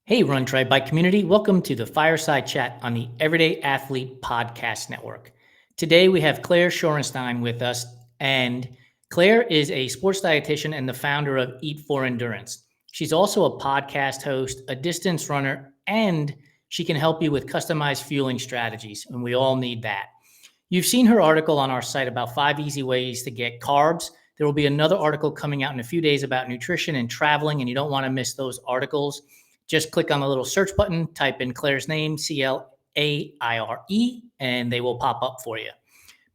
Hey, Run Tri Bike community. Welcome to the Fireside Chat on the Everyday Athlete Podcast Network. Today we have Claire Shorenstein with us, and Claire is a sports dietitian and the founder of Eat for Endurance. She's also a podcast host, a distance runner, and she can help you with customized fueling strategies, and we all need that. You've seen her article on our site about 5 easy ways to get carbs. There will be another article coming out in a few days about nutrition and traveling, and you don't want to miss those articles. Just click on the little search button, type in Claire's name, Claire, and they will pop up for you.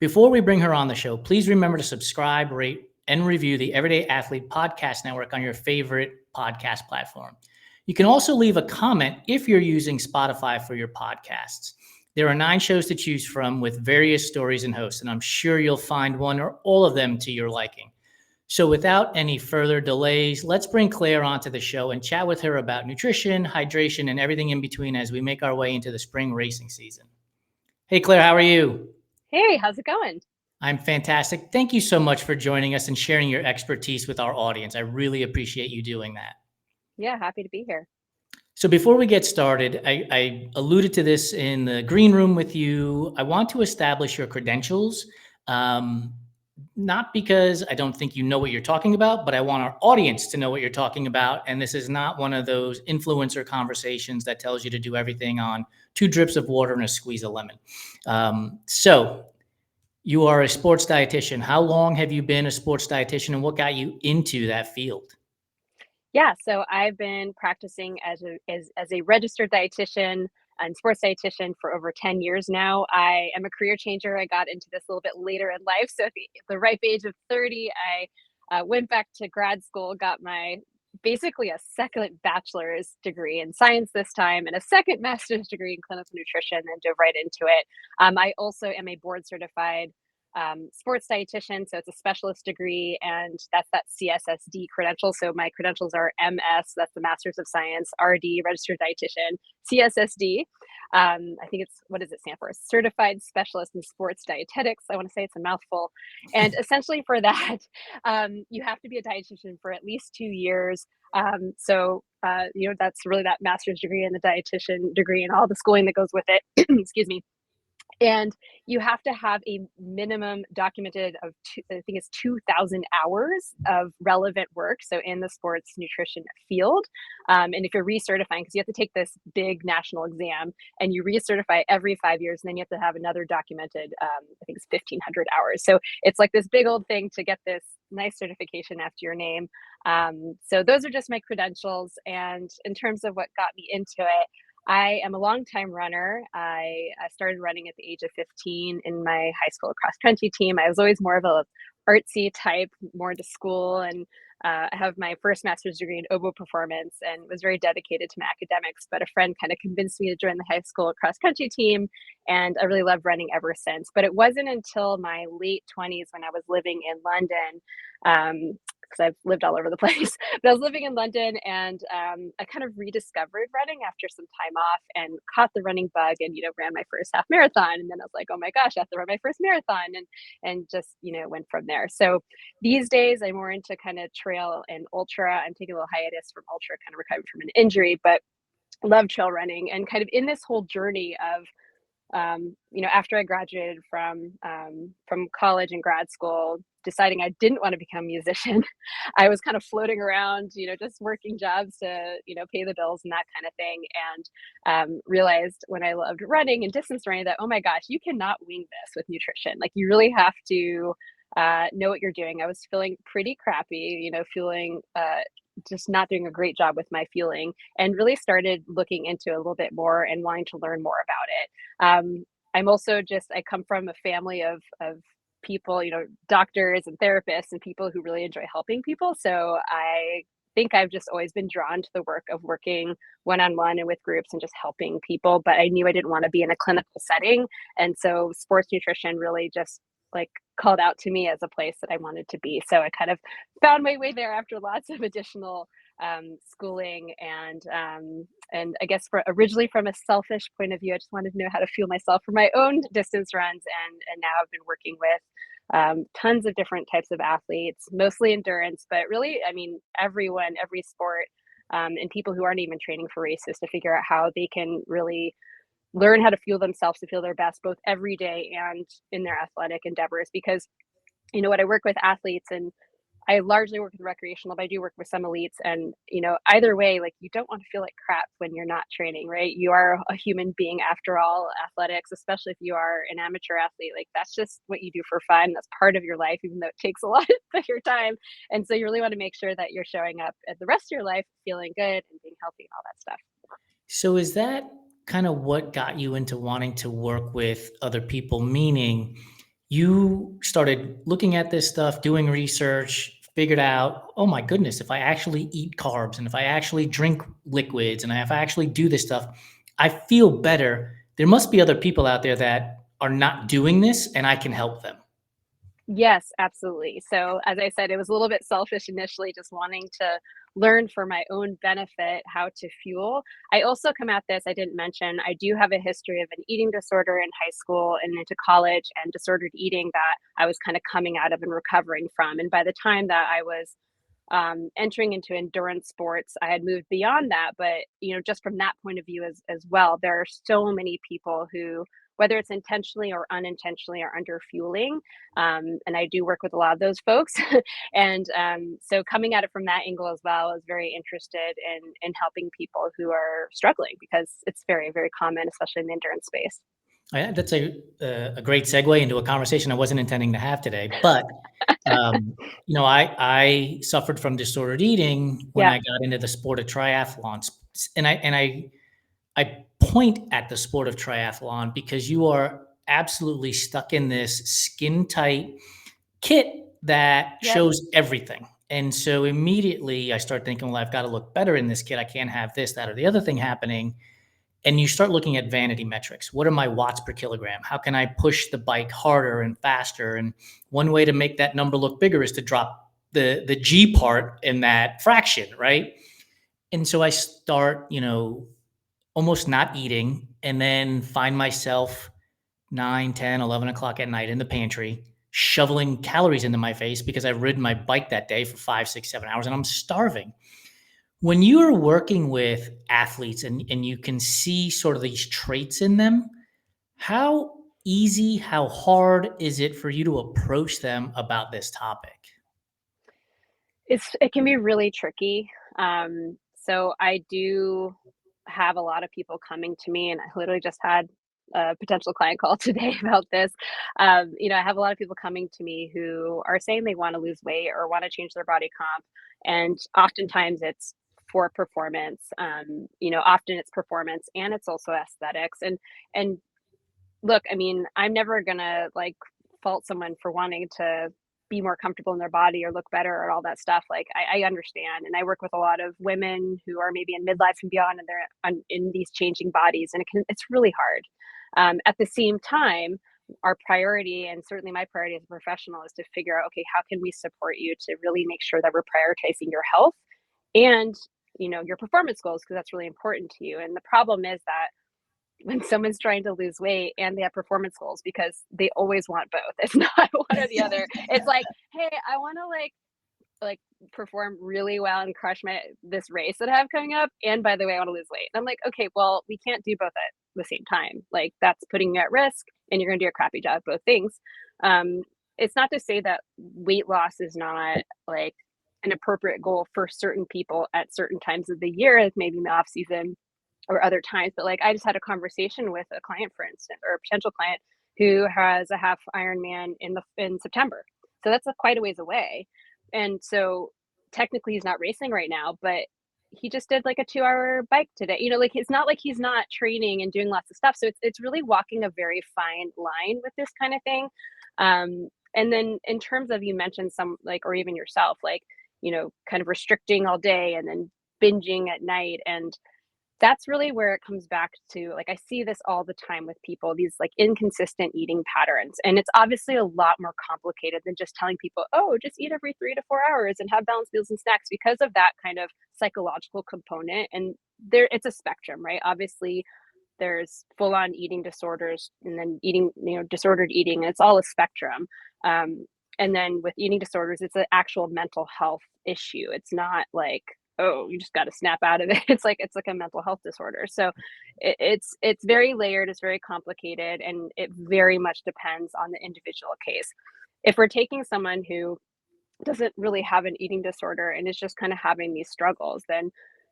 Before we bring her on the show, please remember to subscribe, rate, and review the Everyday Athlete Podcast Network on your favorite podcast platform. You can also leave a comment if you're using Spotify for your podcasts. There are 9 shows to choose from with various stories and hosts, and I'm sure you'll find one or all of them to your liking. So without any further delays, let's bring Claire onto the show and chat with her about nutrition, hydration, and everything in between as we make our way into the spring racing season. Hey, Claire, how are you? Hey, how's it going? I'm fantastic. Thank you so much for joining us and sharing your expertise with our audience. I really appreciate you doing that. Yeah, happy to be here. So before we get started, I alluded to this in the green room with you. I want to establish your credentials. Not because I don't think you know what you're talking about, but I want our audience to know what you're talking about. And this is not one of those influencer conversations that tells you to do everything on 2 drips of water and a squeeze of lemon. So you are a sports dietitian. How long have you been a sports dietitian, and what got you into that field? Yeah, so I've been practicing as a registered dietitian and sports dietitian for over 10 years now. I am a career changer. I got into this a little bit later in life. So at the ripe age of 30, I went back to grad school, got my basically a second bachelor's degree in science this time and a second master's degree in clinical nutrition, and dove right into it. I also am a board certified sports dietitian. So it's a specialist degree, and that's that CSSD credential. So my credentials are MS, that's the Master's of Science, RD, registered dietitian, CSSD. I think it's, what does it stand for? Certified Specialist in Sports Dietetics. I want to say it's a mouthful. And essentially for that, you have to be a dietitian for at least 2 years. That's really that master's degree and the dietitian degree and all the schooling that goes with it. Excuse me. And you have to have a minimum documented of I think it's 2,000 hours of relevant work. So in the sports nutrition field. And if you're recertifying, because you have to take this big national exam and you recertify every 5 years, and then you have to have another documented, I think it's 1,500 hours. So it's like this big old thing to get this nice certification after your name. So those are just my credentials. And in terms of what got me into it, I am a longtime runner. I started running at the age of 15 in my high school cross country team. I was always more of a artsy type, more into school, and I have my first master's degree in oboe performance and was very dedicated to my academics. But a friend kind of convinced me to join the high school cross country team, and I really loved running ever since. But it wasn't until my late 20s when I was living in London, because I've lived all over the place. But I was living in London, and I kind of rediscovered running after some time off and caught the running bug, and ran my first half marathon. And then I was like, oh my gosh, I have to run my first marathon, and just went from there. So these days I'm more into kind of trail and ultra. I'm taking a little hiatus from ultra, kind of recovering from an injury, but love trail running. And kind of in this whole journey of after I graduated from college and grad school, deciding I didn't want to become a musician, I was kind of floating around, just working jobs to, pay the bills and that kind of thing. And realized when I loved running and distance running that, oh my gosh, you cannot wing this with nutrition. Like, you really have to know what you're doing. I was feeling pretty crappy, feeling just not doing a great job with my fueling, and really started looking into it a little bit more and wanting to learn more about it. I'm also I come from a family of people, doctors and therapists and people who really enjoy helping people. So I think I've just always been drawn to the work of working one-on-one and with groups and just helping people, but I knew I didn't want to be in a clinical setting. And so sports nutrition really just called out to me as a place that I wanted to be. So I kind of found my way there after lots of additional schooling, and I guess originally from a selfish point of view, I just wanted to know how to fuel myself for my own distance runs, and now I've been working with tons of different types of athletes, mostly endurance, but really, I mean, everyone, every sport. and people who aren't even training for races to figure out how they can really learn how to fuel themselves to feel their best both every day and in their athletic endeavors. Because what I work with athletes, and I largely work with recreational, but I do work with some elites. And, either way, like, you don't want to feel like crap when you're not training, right? You are a human being after all. Athletics, especially if you are an amateur athlete, like, that's just what you do for fun. That's part of your life, even though it takes a lot of your time. And so you really want to make sure that you're showing up at the rest of your life feeling good and being healthy and all that stuff. So is that kind of what got you into wanting to work with other people? Meaning you started looking at this stuff, doing research, figured out, oh my goodness, if I actually eat carbs and if I actually drink liquids and if I actually do this stuff, I feel better. There must be other people out there that are not doing this and I can help them. Yes, absolutely. So, as I said, it was a little bit selfish initially, just wanting to learn for my own benefit how to fuel. I also come at this, I didn't mention, I do have a history of an eating disorder in high school and into college, and disordered eating that I was kind of coming out of and recovering from. And by the time that I was entering into endurance sports, I had moved beyond that. But just from that point of view as well, there are so many people who, whether it's intentionally or unintentionally, are under fueling, and I do work with a lot of those folks. And so coming at it from that angle as well, I was very interested in helping people who are struggling, because it's very, very common, especially in the endurance space. Yeah, that's a great segue into a conversation I wasn't intending to have today. But I suffered from disordered eating when Yeah. I got into the sport of triathlons, and I point at the sport of triathlon because you are absolutely stuck in this skin tight kit that Yep. shows everything. And so immediately I start thinking, well, I've got to look better in this kit. I can't have this, that, or the other thing happening. And you start looking at vanity metrics. What are my watts per kilogram? How can I push the bike harder and faster? And one way to make that number look bigger is to drop the G part in that fraction, right? And so I start, almost not eating, and then find myself 9, 10, 11 o'clock at night in the pantry, shoveling calories into my face because I've ridden my bike that day for 5, 6, 7 hours and I'm starving. When you are working with athletes and you can see sort of these traits in them, how easy, how hard is it for you to approach them about this topic? It can be really tricky. So I do have a lot of people coming to me, and I literally just had a potential client call today about this. I have a lot of people coming to me who are saying they want to lose weight or want to change their body comp, and oftentimes it's for performance. Often it's performance and it's also aesthetics. And look, I mean, I'm never gonna like fault someone for wanting to be more comfortable in their body or look better or all that stuff. Like, I understand, and I work with a lot of women who are maybe in midlife and beyond, and they're in these changing bodies, and it's really hard. At the same time, our priority, and certainly my priority as a professional, is to figure out, okay, how can we support you to really make sure that we're prioritizing your health and your performance goals, because that's really important to you. And the problem is that when someone's trying to lose weight and they have performance goals, because they always want both. It's not one or the other. It's like, hey, I want to like perform really well and crush this race that I have coming up. And by the way, I want to lose weight. And I'm like, okay, well, we can't do both at the same time. Like, that's putting you at risk, and you're gonna do a crappy job of both things. Um, it's not to say that weight loss is not like an appropriate goal for certain people at certain times of the year, like maybe in the off season or other times. But like, I just had a conversation with a client, for instance, or a potential client who has a half Ironman in September. So that's quite a ways away. And so technically he's not racing right now, but he just did like a 2-hour bike today. Like, it's not like he's not training and doing lots of stuff. So it's really walking a very fine line with this kind of thing. And then in terms of, you mentioned some, like, or even yourself, like, kind of restricting all day and then binging at night. And that's really where it comes back to, like, I see this all the time with people, these like inconsistent eating patterns. And it's obviously a lot more complicated than just telling people, oh, just eat every 3 to 4 hours and have balanced meals and snacks, because of that kind of psychological component. And it's a spectrum, right? Obviously, there's full on eating disorders, and then eating, disordered eating. And it's all a spectrum. And then with eating disorders, it's an actual mental health issue. It's not like oh, you just got to snap out of it. It's like a mental health disorder. So it's very layered, it's very complicated, and it very much depends on the individual case. If we're taking someone who doesn't really have an eating disorder and is just kind of having these struggles, then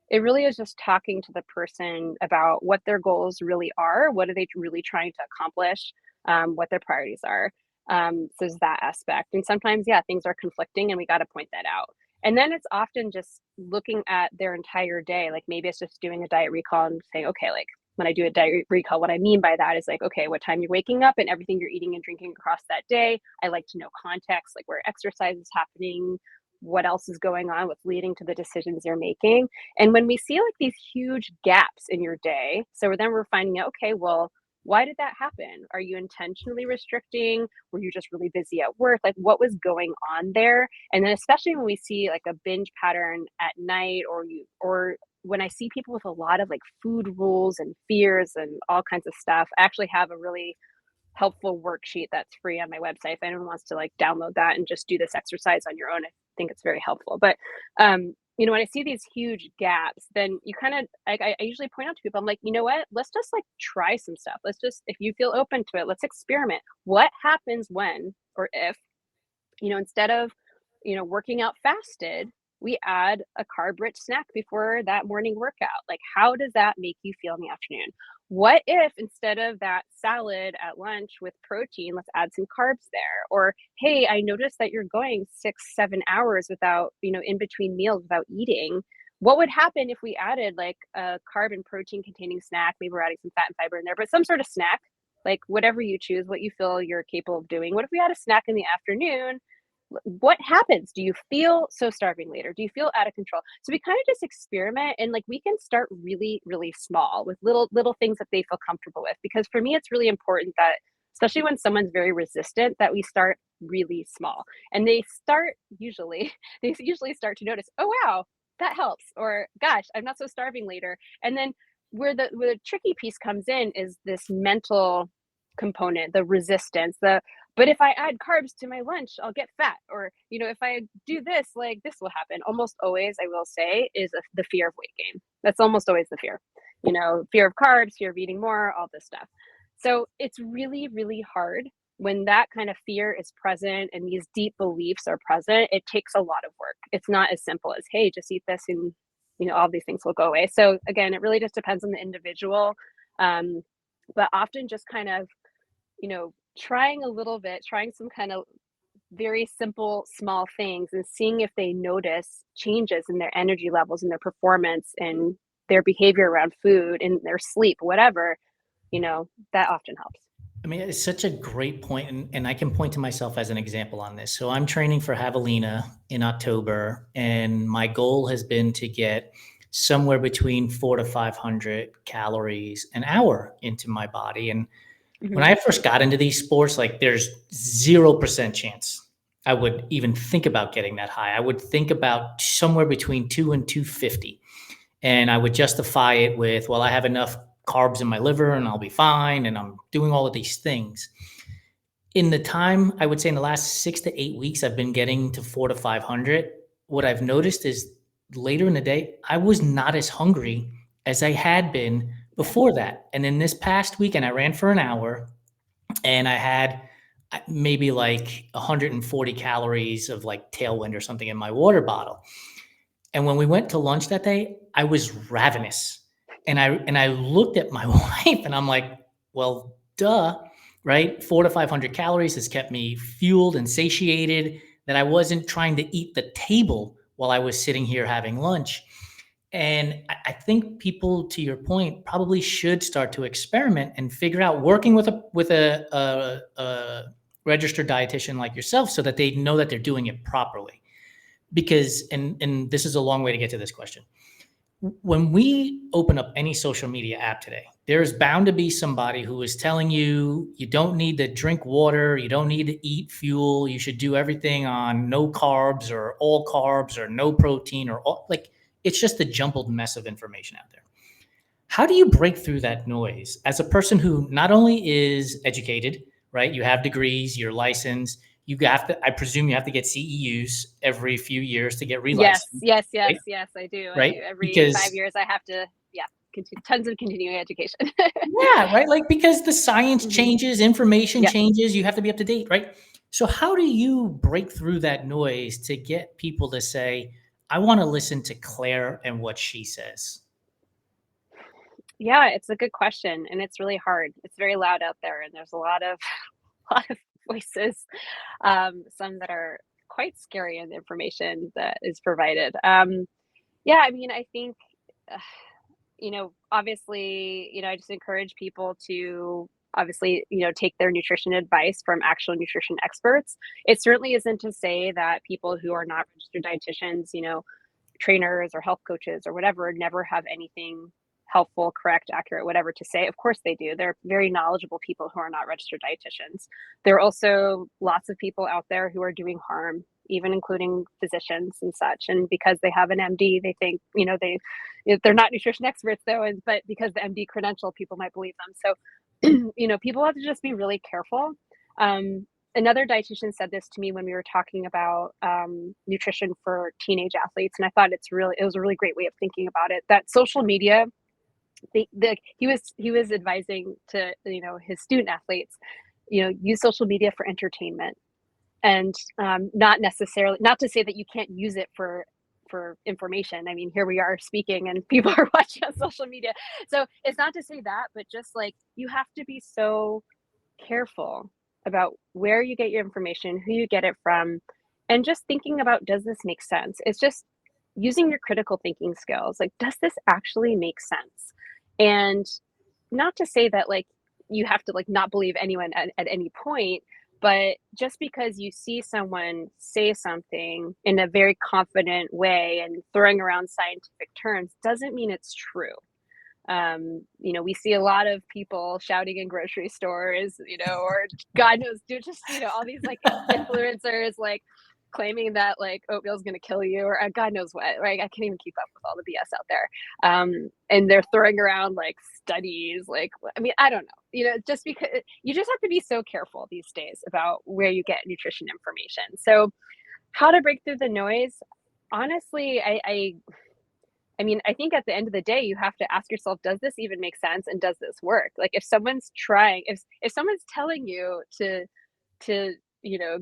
it really is just talking to the person about what their goals really are, what are they really trying to accomplish, what their priorities are. So there's that aspect. And sometimes, yeah, things are conflicting and we got to point that out. And then it's often just looking at their entire day. Like maybe it's just doing a diet recall and saying, okay, like when I do a diet recall, what I mean by that is like, okay, what time you're waking up and everything you're eating and drinking across that day. I like to know context, like where exercise is happening, what else is going on, what's leading to the decisions you're making. And when we see like these huge gaps in your day, so then we're finding out, okay, well, why did that happen? Are you intentionally restricting? Were you just really busy at work? Like what was going on there? And then especially when we see like a binge pattern at night, or when I see people with a lot of like food rules and fears and all kinds of stuff, I actually have a really helpful worksheet that's free on my website. If anyone wants to like download that and just do this exercise on your own, I think it's very helpful. But when I see these huge gaps, then you kind of I usually point out to people, I'm like, you know what? Let's just like try some stuff. Let's just, if you feel open to it, let's experiment. What happens when or if, instead of, working out fasted, we add a carb-rich snack before that morning workout. Like, how does that make you feel in the afternoon? What if instead of that salad at lunch with protein, let's add some carbs there? Or, hey, I noticed that you're going 6-7 hours without, in between meals without eating. What would happen if we added like a carb and protein containing snack? Maybe we're adding some fat and fiber in there, but some sort of snack, like whatever you choose, what you feel you're capable of doing. What if we had a snack in the afternoon? What happens? Do you feel so starving later? Do you feel out of control? So we kind of just experiment, and like we can start really, really small with little things that they feel comfortable with. Because for me, it's really important that, especially when someone's very resistant, that we start really small. And they usually start to notice, oh wow, that helps, or gosh, I'm not so starving later. And then where the tricky piece comes in is this mental component, the resistance, but if I add carbs to my lunch, I'll get fat. Or, if I do this, like this will happen. Almost always, I will say, is the fear of weight gain. That's almost always the fear. Fear of carbs, fear of eating more, all this stuff. So it's really, really hard when that kind of fear is present and these deep beliefs are present. It takes a lot of work. It's not as simple as, hey, just eat this and, all these things will go away. So again, it really just depends on the individual. But often just kind of, trying a little bit, trying some kind of very simple, small things and seeing if they notice changes in their energy levels and their performance and their behavior around food and their sleep, whatever, that often helps. I mean, it's such a great point, and I can point to myself as an example on this. So I'm training for Javelina in October, and my goal has been to get somewhere between 400 to 500 calories an hour into my body. And when I first got into these sports, like there's 0% chance I would even think about getting that high. I would think about somewhere between 2 and 250. And I would justify it with, well, I have enough carbs in my liver and I'll be fine. And I'm doing all of these things. In the time, I would say in the last 6 to 8 weeks, I've been getting to 400 to 500. What I've noticed is later in the day, I was not as hungry as I had been before that. And in this past weekend, I ran for an hour and I had maybe like 140 calories of like Tailwind or something in my water bottle. And when we went to lunch that day, I was ravenous. And I looked at my wife and I'm like, well, duh, right? 400 to 500 calories has kept me fueled and satiated, that I wasn't trying to eat the table while I was sitting here having lunch. And I think people, to your point, probably should start to experiment and figure out working with a registered dietitian like yourself, so that they know that they're doing it properly. Because, and this is a long way to get to this question. When we open up any social media app today, there's bound to be somebody who is telling you, you don't need to drink water, you don't need to eat fuel, you should do everything on no carbs or all carbs or no protein or all, like, it's just a jumbled mess of information out there. How do you break through that noise as a person who not only is educated, right? You have degrees, you're licensed, I presume you have to get CEUs every few years to get Yes, relicensed, yes, yes, right? yes, I do. I Right? do. Every 5 Because years I have to, yeah, tons of continuing education. yeah, right. Like because the science Mhm. changes, information Yep. changes, you have to be up to date, right? So how do you break through that noise to get people to say, I want to listen to Claire and what she says? Yeah, it's a good question, and it's really hard. It's very loud out there, and there's a lot of a lot of voices, some that are quite scary in the information that is provided. Yeah, I mean, I think, uh, obviously, I just encourage people to obviously, take their nutrition advice from actual nutrition experts. It certainly isn't to say that people who are not registered dietitians, trainers or health coaches or whatever never have anything helpful, correct, accurate, whatever to say. Of course they do. They're very knowledgeable people who are not registered dietitians. There are also lots of people out there who are doing harm, even including physicians and such. And because they have an MD, they think, they're not nutrition experts though, but because the MD credential, people might believe them. So, people have to just be really careful. Another dietitian said this to me when we were talking about nutrition for teenage athletes, and I thought it was a really great way of thinking about it. That social media, he was advising to his student athletes, use social media for entertainment, and not to say that you can't use it for information. I mean, here we are speaking, and people are watching on social media, so it's not to say that, but just like you have to be so careful about where you get your information, who you get it from, and just thinking about, does this make sense? It's just using your critical thinking skills. Like, does this actually make sense? And not to say that like you have to like not believe anyone at any point, but just because you see someone say something in a very confident way and throwing around scientific terms doesn't mean it's true. We see a lot of people shouting in grocery stores, or God knows, do just, all these like influencers like claiming that like oatmeal is going to kill you, or God knows what, right? I can't even keep up with all the BS out there. And they're throwing around like studies, like, I mean, I don't know, just because you just have to be so careful these days about where you get nutrition information. So how to break through the noise? Honestly, I mean, I think at the end of the day, you have to ask yourself, does this even make sense and does this work? Like if someone's telling you to,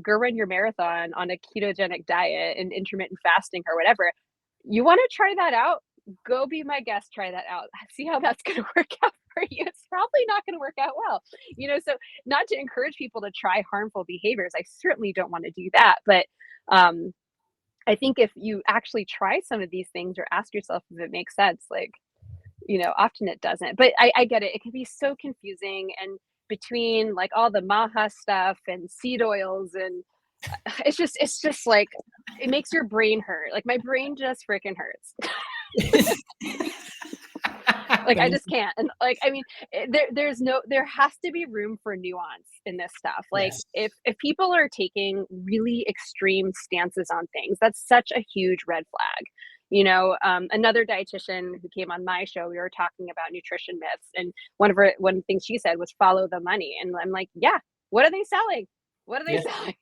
go run your marathon on a ketogenic diet and intermittent fasting or whatever, you want to try that out? Go be my guest, try that out. See how that's going to work out for you. It's probably not going to work out well. So not to encourage people to try harmful behaviors. I certainly don't want to do that, but um I think if you actually try some of these things or ask yourself if it makes sense, like, often it doesn't. But I get it. It can be so confusing, and between like all the maha stuff and seed oils, and it's just like it makes your brain hurt. Like my brain just freaking hurts. Like I Thank just can't. And like I mean, there has to be room for nuance in this stuff. Like Yes. if people are taking really extreme stances on things, that's such a huge red flag. Another dietitian who came on my show, we were talking about nutrition myths, and one thing she said was follow the money. And I'm like, yeah, what are they selling? What are they Yeah. selling?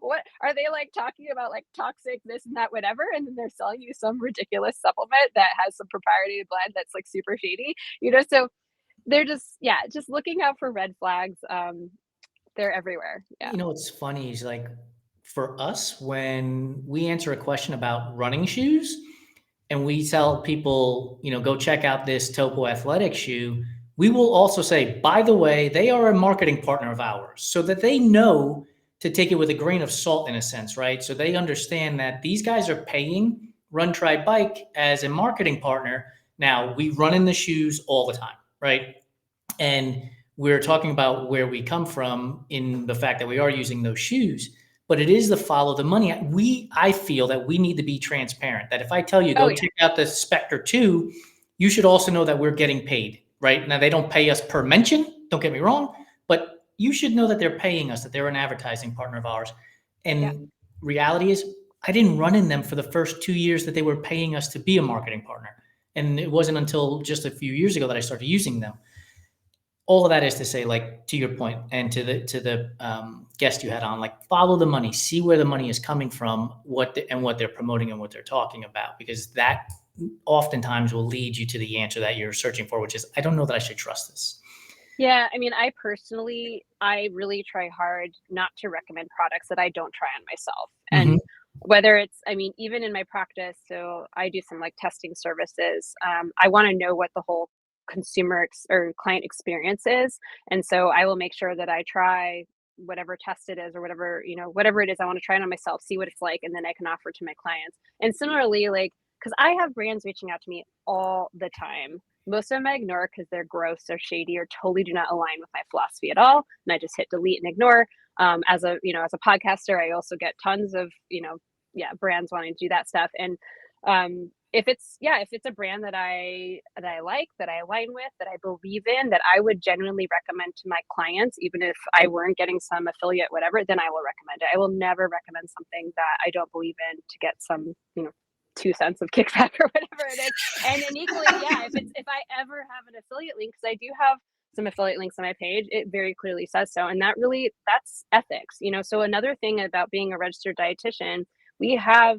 What are they like talking about, like toxic this and that, whatever? And then they're selling you some ridiculous supplement that has some proprietary blend that's like super shady, So they're just looking out for red flags. They're everywhere. Yeah. What's funny is like for us, when we answer a question about running shoes and we tell people, go check out this Topo Athletic shoe, we will also say, by the way, they are a marketing partner of ours so that they know to take it with a grain of salt in a sense, right? So they understand that these guys are paying Run Try Bike as a marketing partner. Now, we run in the shoes all the time, right? And we're talking about where we come from in the fact that we are using those shoes, but it is the follow the money. I feel that we need to be transparent, that if I tell you, Oh go yeah. check out the Spectre 2, you should also know that we're getting paid, right? Now, they don't pay us per mention, don't get me wrong, but you should know that they're paying us, that they're an advertising partner of ours. Yeah. And reality is, I didn't run in them for the first 2 years that they were paying us to be a marketing partner. And it wasn't until just a few years ago that I started using them. all of that is to say, like, to your point, and to the guest you had on, like, follow the money, see where the money is coming from, what they're promoting and what they're talking about, because that oftentimes will lead you to the answer that you're searching for, which is, I don't know that I should trust this. Yeah, I mean, I really try hard not to recommend products that I don't try on myself. Mm-hmm. And whether it's, I mean, even in my practice, so I do some like testing services. I want to know what the whole or client experience is. And so I will make sure that I try whatever test it is or whatever, whatever it is, I want to try it on myself, see what it's like, and then I can offer to my clients. And similarly, like, because I have brands reaching out to me all the time. Most of them I ignore because they're gross or shady or totally do not align with my philosophy at all. And I just hit delete and ignore. As a podcaster, I also get tons of, brands wanting to do that stuff. And if it's a brand that I like, that I align with, that I believe in, that I would genuinely recommend to my clients, even if I weren't getting some affiliate, whatever, then I will recommend it. I will never recommend something that I don't believe in to get some, 2 cents of kickback or whatever it is. And then equally, yeah, if I ever have an affiliate link, because I do have some affiliate links on my page, it very clearly says so. And that's ethics, So another thing about being a registered dietitian, we have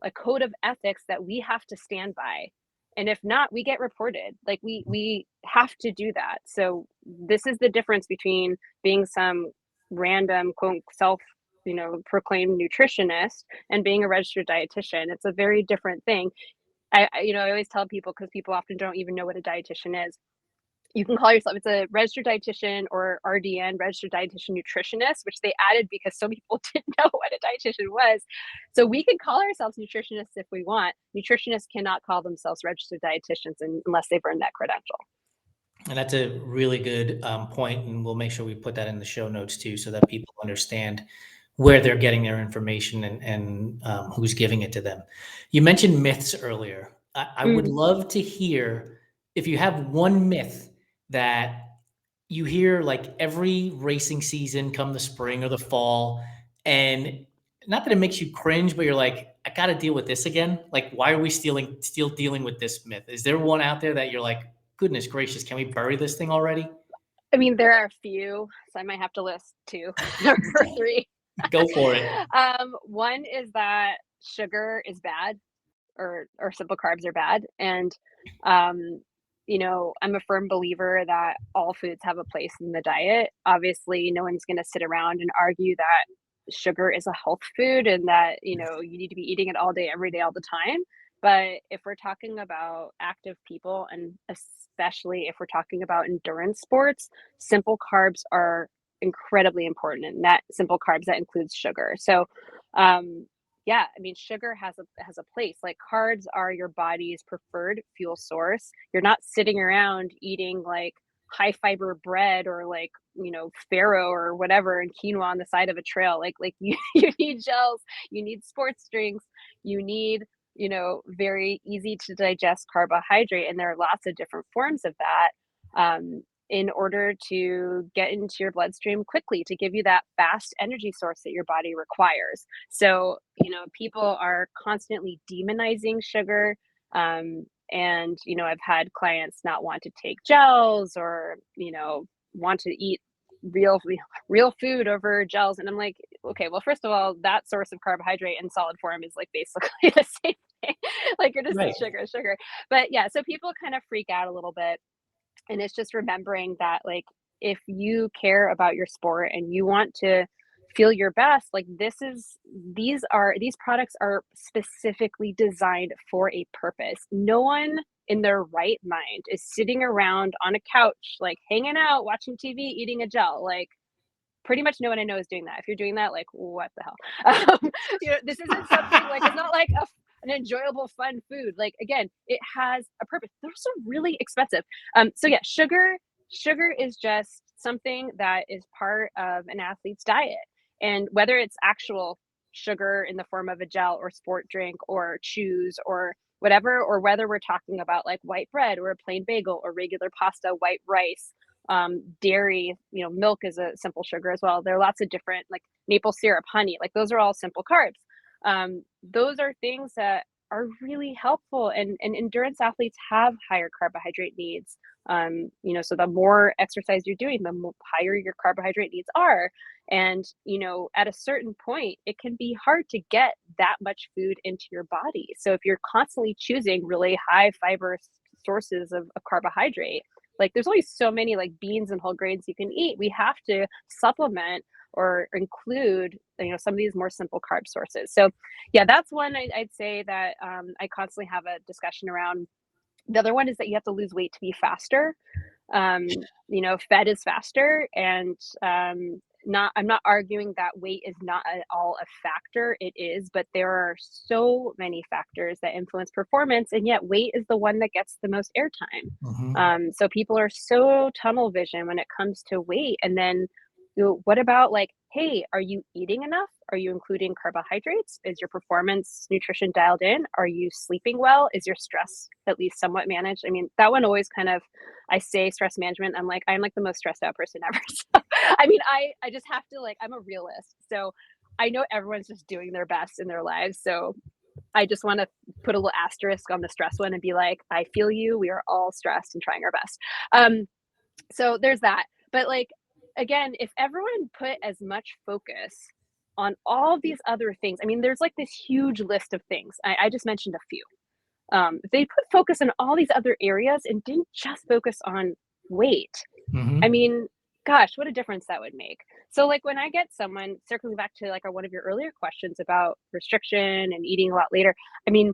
a code of ethics that we have to stand by. And if not, we get reported. Like we have to do that. So this is the difference between being some random quote self proclaimed nutritionist and being a registered dietitian. It's a very different thing. I always tell people, because people often don't even know what a dietitian is. You can call yourself, it's a registered dietitian or RDN, registered dietitian nutritionist, which they added because so many people didn't know what a dietitian was. So we can call ourselves nutritionists if we want. Nutritionists cannot call themselves registered dietitians unless they've earned that credential. And that's a really good point, and we'll make sure we put that in the show notes too, so that people understand where they're getting their information and who's giving it to them. You mentioned myths earlier. I would love to hear if you have one myth that you hear like every racing season come the spring or the fall, and not that it makes you cringe, but you're like, I got to deal with this again. Like, why are we still dealing with this myth? Is there one out there that you're like, goodness gracious, can we bury this thing already? I mean, there are a few, so I might have to list 2 or 3. Go for it. One is that sugar is bad, or simple carbs are bad. And, I'm a firm believer that all foods have a place in the diet. Obviously, no one's going to sit around and argue that sugar is a health food and that, you need to be eating it all day, every day, all the time. But if we're talking about active people, and especially if we're talking about endurance sports, simple carbs are incredibly important. And that simple carbs, that includes sugar. So, yeah, I mean, sugar has a place. Like, carbs are your body's preferred fuel source. You're not sitting around eating like high fiber bread or like, farro or whatever and quinoa on the side of a trail. Like you need gels, you need sports drinks, you need, very easy to digest carbohydrate. And there are lots of different forms of that. In order to get into your bloodstream quickly, to give you that fast energy source that your body requires. So, people are constantly demonizing sugar. And, I've had clients not want to take gels or, want to eat real food over gels. And I'm like, okay, well, first of all, that source of carbohydrate in solid form is like basically the same thing. Like, you're just Right. sugar. But yeah, so people kind of freak out a little bit. And it's just remembering that, like, if you care about your sport and you want to feel your best, like, these products are specifically designed for a purpose. No one in their right mind is sitting around on a couch, like, hanging out, watching TV, eating a gel. Like, pretty much no one I know is doing that. If you're doing that, like, what the hell? This isn't something like, it's not like an enjoyable, fun food. Like, again, it has a purpose. They're also really expensive. So yeah, sugar is just something that is part of an athlete's diet. And whether it's actual sugar in the form of a gel or sport drink or chews or whatever, or whether we're talking about like white bread or a plain bagel or regular pasta, white rice, dairy, milk is a simple sugar as well. There are lots of different, like maple syrup, honey, like those are all simple carbs. Those are things that are really helpful, and endurance athletes have higher carbohydrate needs. So the more exercise you're doing, the higher your carbohydrate needs are. And, at a certain point, it can be hard to get that much food into your body. So if you're constantly choosing really high fiber sources of carbohydrate, like there's only so many like beans and whole grains you can eat. We have to supplement or include, some of these more simple carb sources. So yeah, that's one I'd say that I constantly have a discussion around. The other one is that you have to lose weight to be faster. Fed is faster, and I'm not arguing that weight is not at all a factor. It is, but there are so many factors that influence performance, and yet weight is the one that gets the most airtime. Mhm. So people are so tunnel vision when it comes to weight. And then, what about like, hey, are you eating enough? Are you including carbohydrates? Is your performance nutrition dialed in? Are you sleeping well? Is your stress at least somewhat managed? I mean, that one always kind of, I say stress management, I'm like the most stressed out person ever. So, I mean, I just have to, like, I'm a realist. So I know everyone's just doing their best in their lives. So I just want to put a little asterisk on the stress one and be like, I feel you. We are all stressed and trying our best. So there's that. But like, again, if everyone put as much focus on all of these other things, I mean, there's like this huge list of things. I just mentioned a few. If they put focus on all these other areas and didn't just focus on weight, I Mhm. mean, gosh, what a difference that would make. So like when I get someone, circling back to like one of your earlier questions about restriction and eating a lot later, I mean,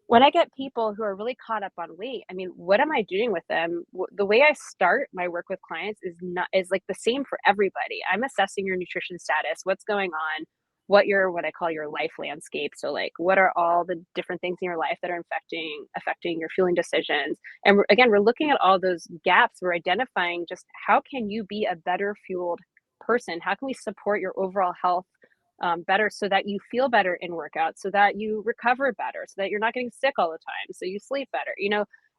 when I get people who are really caught up on weight, I mean, what am I doing with them? The way I start my work with clients is like the same for everybody. I'm assessing your nutrition status, what's going on, what I call your life landscape. So like what are all the different things in your life that are affecting your fueling decisions? And again, we're looking at all those gaps. We're identifying just how can you be a better fueled person? How can we support your overall health better, so that you feel better in workouts, so that you recover better, so that you're not getting sick all the time, so you sleep better.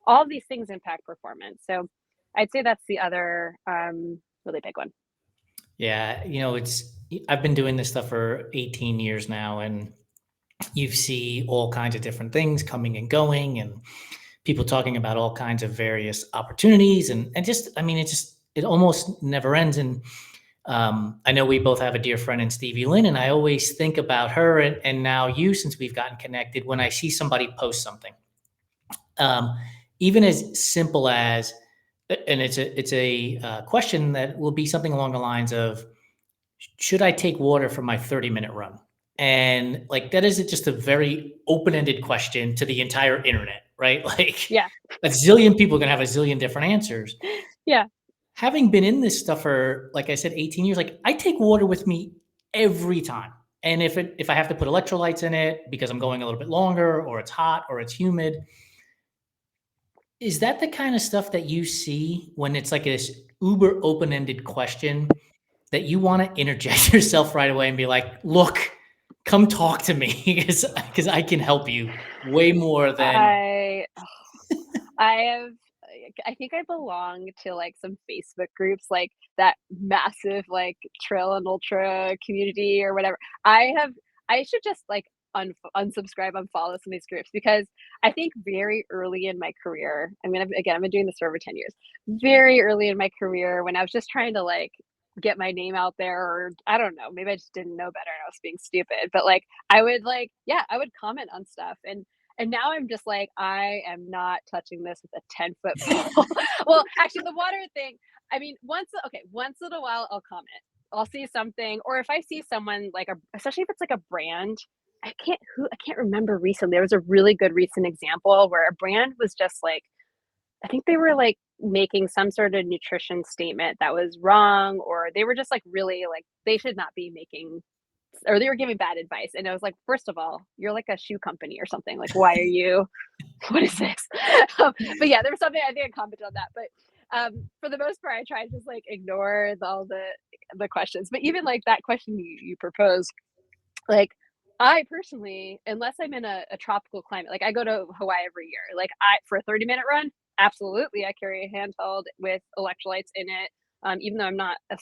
All of these things impact performance. So I'd say that's the other really big one. Yeah, I've been doing this stuff for 18 years now, and you see all kinds of different things coming and going, and people talking about all kinds of various opportunities, and just, I mean, it almost never ends. And I know we both have a dear friend in Stevie Lynn, and I always think about her, and now you, since we've gotten connected, when I see somebody post something, um, even as simple as, and it's a question that will be something along the lines of, should I take water for my 30-minute run? And like, that is just a very open-ended question to the entire internet, right? Like, Yeah. a zillion people are going to have a zillion different answers. Yeah. Having been in this stuff for, like I said, 18 years, like, I take water with me every time. And if I have to put electrolytes in it because I'm going a little bit longer, or it's hot, or it's humid, is that the kind of stuff that you see when it's like this uber open-ended question, that you want to interject yourself right away and be like, look, come talk to me, because I can help you way more than. I I have I think I belong to like some Facebook groups, like that massive like trail and ultra community or whatever. I should just like unsubscribe, unfollow some of these groups, because I think very early in my career, I mean, I've been doing this for over 10 years. Very early in my career, when I was just trying to like get my name out there, or I don't know, maybe I just didn't know better and I was being stupid, but like I would like, yeah, I would comment on stuff. And now I'm just like, I am not touching this with a 10-foot pole. Well, actually, the water thing, I mean, once in a while, I'll comment. I'll see something, or if I see someone like especially if it's like a brand, I can't remember recently. There was a really good recent example where a brand was just like, I think they were like making some sort of nutrition statement that was wrong, or they were just like really like they should not be making, or they were giving bad advice. And I was like, first of all, you're like a shoe company or something. Like, why are you what is this? But yeah, there was something, I think I commented on that. But for the most part, I try to just like ignore all the questions. But even like that question you propose, like I personally, unless I'm in a tropical climate, like I go to Hawaii every year, like I for a 30-minute run, absolutely I carry a handheld with electrolytes in it. Even though I'm not a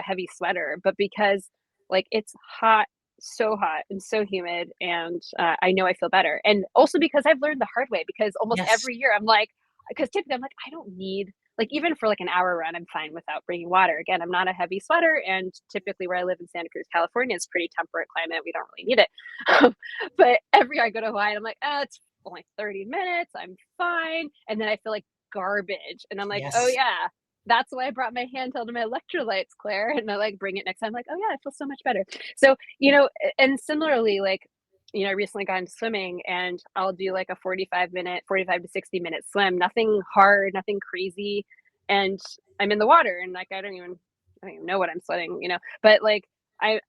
heavy sweater, but because like it's hot so hot and so humid, and I know I feel better. And also because I've learned the hard way, because almost Yes. every year I'm like, because typically I'm like, I don't need, like, even for like an hour run, I'm fine without bringing water. Again, I'm not a heavy sweater, and typically where I live in Santa Cruz, California, it's pretty temperate climate. We don't really need it. But every year I go to Hawaii, I'm like, it's only 30 minutes. I'm fine. And then I feel like garbage. And I'm like, oh Yes. yeah, that's why I brought my handheld and my electrolytes, Claire. And I like bring it next time. I'm like, oh yeah, I feel so much better. So, and similarly, like, I recently got into swimming, and I'll do like a 45 to 60-minute swim, nothing hard, nothing crazy. And I'm in the water, and like, I don't even know what I'm sweating, but like, I,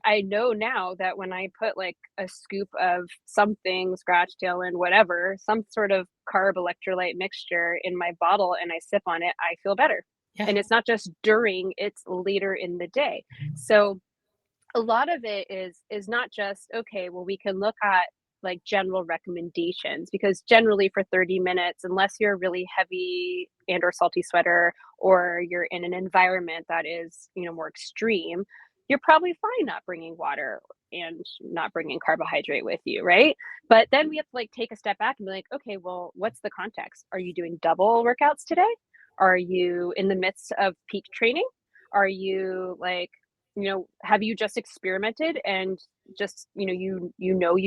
I know now that when I put like a scoop of something, scratch tail, and whatever, some sort of carb electrolyte mixture in my bottle, and I sip on it, I feel better. Yeah. And it's not just during, it's later in the day. So a lot of it is not just, okay, well, we can look at like general recommendations, because generally for 30 minutes, unless you're a really heavy and or salty sweater, or you're in an environment that is, more extreme, you're probably fine not bringing water and not bringing carbohydrate with you, right? But then we have to like take a step back and be like, okay, well, what's the context? Are you doing double workouts today? Are you in the midst of peak training? Are you like, have you just experimented and just, you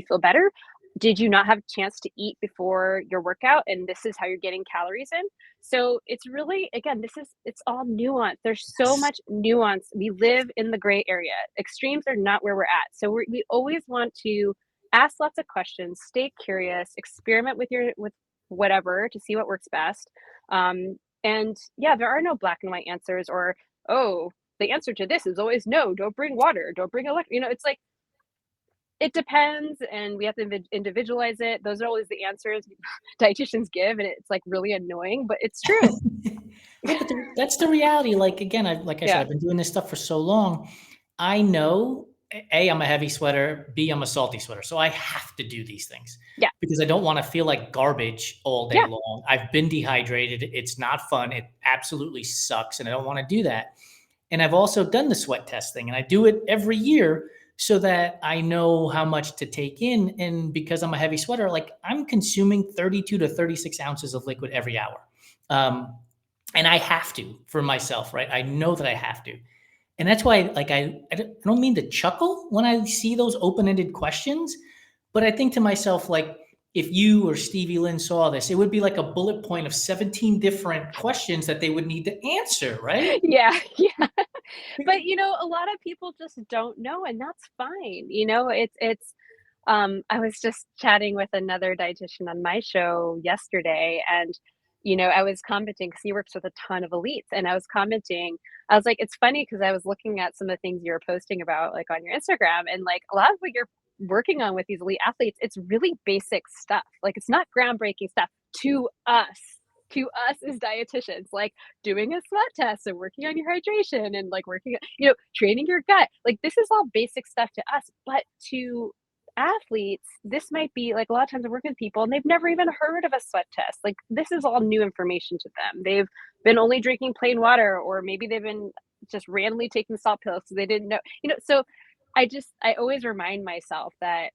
feel better? Did you not have a chance to eat before your workout, and this is how you're getting calories in? So it's really, again, it's all nuance. There's so Yes. much nuance. We live in the gray area. Extremes are not where we're at. So we always want to ask lots of questions, stay curious, experiment with whatever to see what works best. And yeah, there are no black and white answers, or, oh, the answer to this is always no, don't bring water, don't bring it's like, it depends, and we have to individualize it. Those are always the answers dietitians give, and it's like really annoying, but it's true. No, but that's the reality. Like, again, like I said, Yeah. I've been doing this stuff for so long. I know, A, I'm a heavy sweater. B, I'm a salty sweater. So I have to do these things Yeah. because I don't want to feel like garbage all day Yeah. long. I've been dehydrated. It's not fun. It absolutely sucks. And I don't want to do that. And I've also done the sweat test thing, and I do it every year so that I know how much to take in. And because I'm a heavy sweater, like, I'm consuming 32 to 36 ounces of liquid every hour. Um, and I have to for myself, right? I know that I have to. And that's why, like, I don't mean to chuckle when I see those open-ended questions, but I think to myself, like, if you or Stevie Lynn saw this, it would be like a bullet point of 17 different questions that they would need to answer, right? Yeah. Yeah. But a lot of people just don't know, and that's fine. I was just chatting with another dietitian on my show yesterday, and I was commenting because he works with a ton of elites, and I was commenting. I was like, it's funny because I was looking at some of the things you were posting about, like on your Instagram, and like a lot of what you're working on with these elite athletes, it's really basic stuff. Like, it's not groundbreaking stuff to us. To us as dietitians, like doing a sweat test and working on your hydration, and like working, training your gut. Like, this is all basic stuff to us, but to athletes, this might be like, a lot of times I work with people and they've never even heard of a sweat test. Like, this is all new information to them. They've been only drinking plain water, or maybe they've been just randomly taking salt pills, so they didn't know. So I always remind myself that,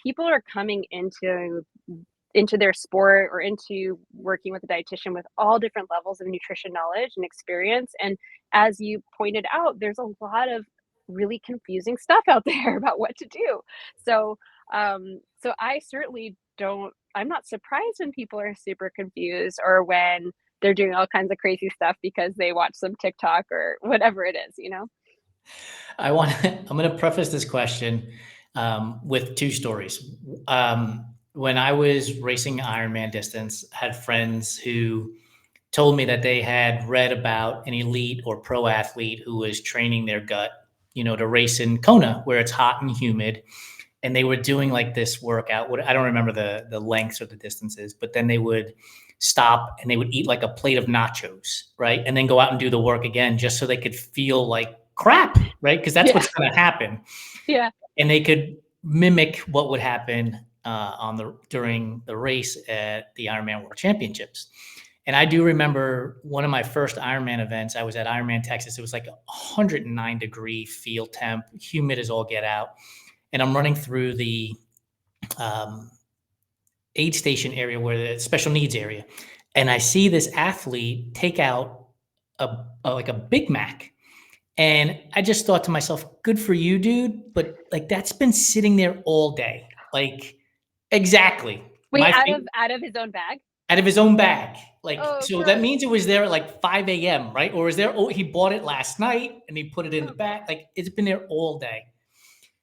people are coming into their sport or into working with a dietitian with all different levels of nutrition knowledge and experience. And as you pointed out, there's a lot of really confusing stuff out there about what to do. So, so I certainly don't, I'm not surprised when people are super confused, or when they're doing all kinds of crazy stuff because they watch some TikTok or whatever it is. I'm going to preface this question with two stories. When I was racing Ironman distance, I had friends who told me that they had read about an elite or pro athlete who was training their gut, to race in Kona, where it's hot and humid. And they were doing like this workout. I don't remember the lengths or the distances, but then they would stop and they would eat like a plate of nachos, right? And then go out and do the work again, just so they could feel like crap, right? Because that's Yeah. what's going to happen. Yeah. And they could mimic what would happen during the race at the Ironman World Championships. And I do remember one of my first Ironman events. I was at Ironman Texas. It was like 109-degree field temp, humid as all get out. and I'm running through the aid station area, where the special needs area, and I see this athlete take out like a Big Mac. And I just thought to myself, good for you, dude. But like, that's been sitting there all day. Like, exactly. Wait, out of his own bag? Out of his own bag. Like, Oh, so that gross. means it was there at like 5 a.m., right? Or is there, oh, he bought it last night and he put it in the bag. Like, it's been there all day.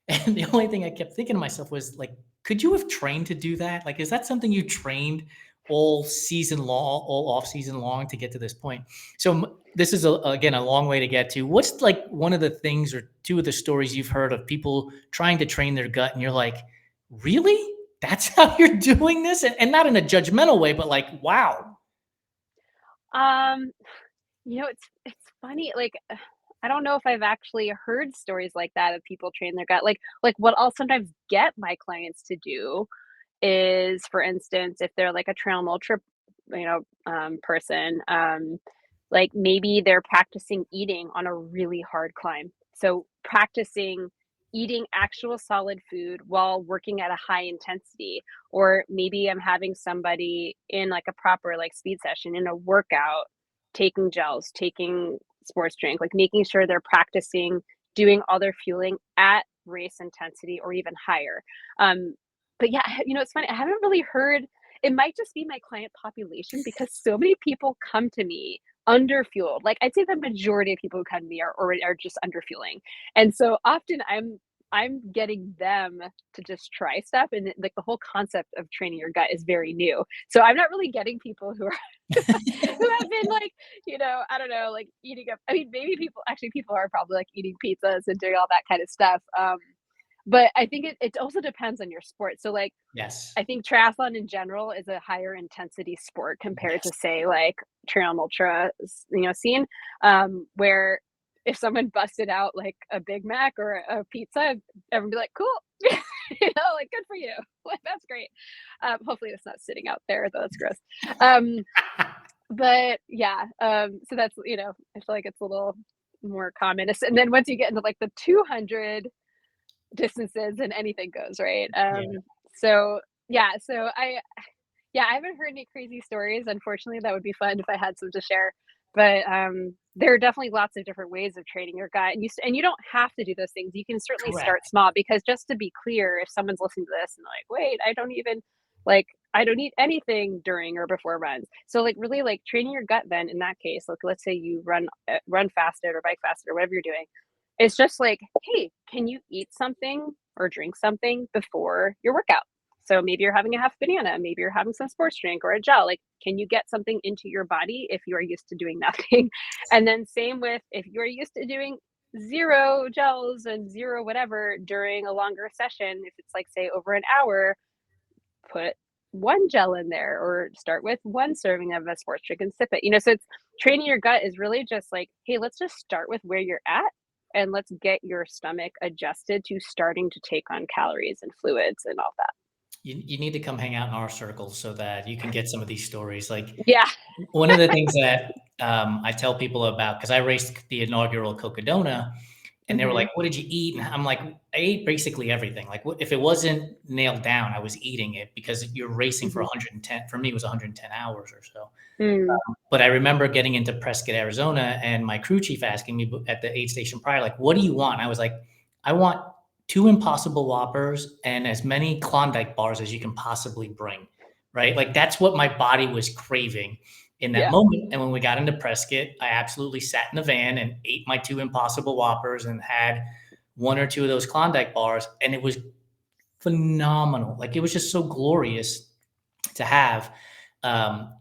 And the only thing I kept thinking to myself was like, could you have trained to do that? Like, is that something you trained all season long, all off season long to get to this point? So this is again, a long way to get to. What's like one of the things or two of the stories you've heard of people trying to train their gut and you're like, really? That's how you're doing this? And not in a judgmental way, but like, wow. It's funny. Like, I don't know if I've actually heard stories like that of people train their gut. Like what I'll sometimes get my clients to do is, for instance, if they're like a trail and ultra, person, like maybe they're practicing eating on a really hard climb. So practicing eating actual solid food while working at a high intensity, or maybe I'm having somebody in like a proper like speed session in a workout, taking gels, taking sports drink, like making sure they're practicing doing all their fueling at race intensity or even higher. But yeah, it's funny. I haven't really heard. It might just be my client population because so many people come to me underfueled. Like I'd say the majority of people who come to me are just underfueling, and so often I'm getting them to just try stuff, and like the whole concept of training your gut is very new. So I'm not really getting people who are who have been like, I don't know, like eating up. I mean, maybe people are probably like eating pizzas and doing all that kind of stuff. But I think it also depends on your sport. So like, Yes. I think triathlon in general is a higher intensity sport compared to say like trail and ultra, scene, where if someone busted out like a Big Mac or a pizza, everyone be like, cool, like good for you. Like, that's great. Hopefully it's not sitting out there, though. That's gross. But yeah, so that's, I feel like it's a little more common. And then once you get into like the 200 distances, and anything goes, right? Yeah. So I haven't heard any crazy stories. Unfortunately, that would be fun if I had some to share. But there are definitely lots of different ways of training your gut, and you don't have to do those things. You can certainly start Correct. small, because just to be clear, if someone's listening to this and like, wait, I don't eat anything during or before runs. So like really like training your gut then in that case, like let's say you run fasted or bike fasted or whatever you're doing. It's just like, hey, can you eat something or drink something before your workout? So maybe you're having a half banana, maybe you're having some sports drink or a gel. Like, can you get something into your body if you are used to doing nothing? And then same with if you're used to doing zero gels and zero whatever during a longer session, if it's like say over an hour, put one gel in there or start with one serving of a sports drink and sip it. So it's training your gut is really just like, hey, let's just start with where you're at and let's get your stomach adjusted to starting to take on calories and fluids and all that. You need to come hang out in our circles so that you can get some of these stories. Like, Yeah. one of the things that I tell people about, because I raced the inaugural Cocodona, and they were Mm-hmm. like, "What did you eat?" And I'm like, "I ate basically everything. Like, if it wasn't nailed down, I was eating it, because you're racing for Mm-hmm. 110. For me, it was 110 hours or so." Mm. But I remember getting into Prescott, Arizona, and my crew chief asking me at the aid station prior, like, "What do you want?" And I was like, "I want two Impossible Whoppers and as many Klondike bars as you can possibly bring." Right? Like, that's what my body was craving in that Yeah. moment. And when we got into Prescott, I absolutely sat in the van and ate my two Impossible Whoppers and had one or two of those Klondike bars, and it was phenomenal. Like, it was just so glorious to have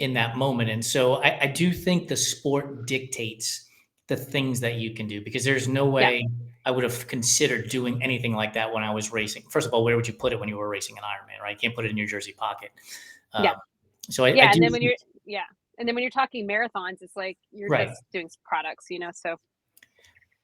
in that moment. And so I do think the sport dictates the things that you can do, because there's no Yeah. way I would have considered doing anything like that when I was racing. First of all, where would you put it when you were racing an Ironman, right? You can't put it in your jersey pocket. Yeah. Um, so I Yeah. do And then when think, you're, yeah. And then when you're talking marathons, it's like you're right. just doing products, so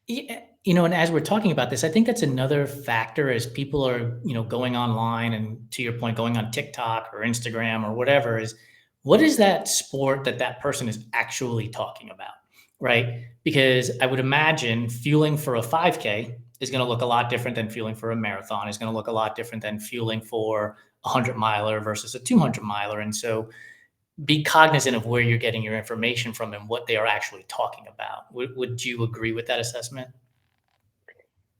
Yeah, and as we're talking about this, I think that's another factor as people are, going online and, to your point, going on TikTok or Instagram or whatever, is what is that sport that that person is actually talking about, right? Because I would imagine fueling for a 5K is going to look a lot different than fueling for a marathon, is going to look a lot different than fueling for a 100-miler versus a 200-miler. And so be cognizant of where you're getting your information from and what they are actually talking about. Would you agree with that assessment?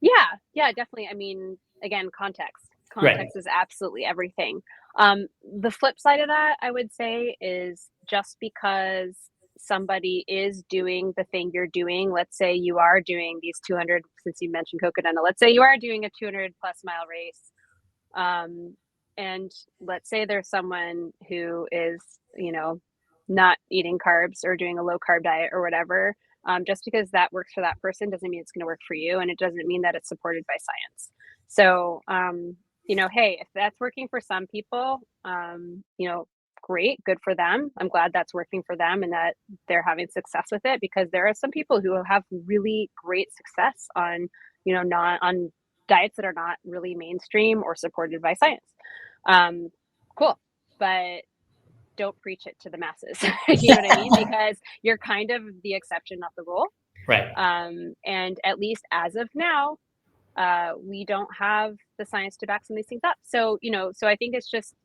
Yeah, definitely. I mean, again, context. Right. Context is absolutely everything. The flip side of that, I would say, is just because somebody is doing the thing you're doing, let's say you are doing these 200, since you mentioned Coconut, let's say you are doing a 200 plus mile race. And let's say there's someone who is, not eating carbs or doing a low carb diet or whatever. Just because that works for that person doesn't mean it's going to work for you. And it doesn't mean that it's supported by science. So, hey, if that's working for some people, great, good for them. I'm glad that's working for them and that they're having success with it, because there are some people who have really great success on, not on diets that are not really mainstream or supported by science. Cool. But don't preach it to the masses. You know what I mean? Because you're kind of the exception, not the rule. Right. And at least as of now, we don't have the science to back some of these things up. So, so I think it's just,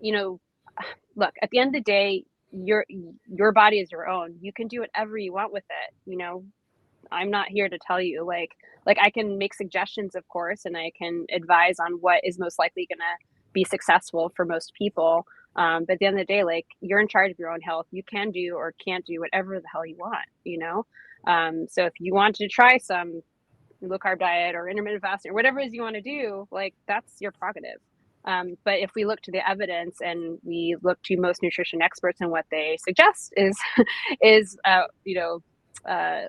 look, at the end of the day, your body is your own. You can do whatever you want with it. I'm not here to tell you like I can make suggestions, of course, and I can advise on what is most likely going to be successful for most people. But at the end of the day, like, you're in charge of your own health. You can do or can't do whatever the hell you want, So if you want to try some low carb diet or intermittent fasting or whatever it is you want to do, like, that's your prerogative. But if we look to the evidence and we look to most nutrition experts and what they suggest is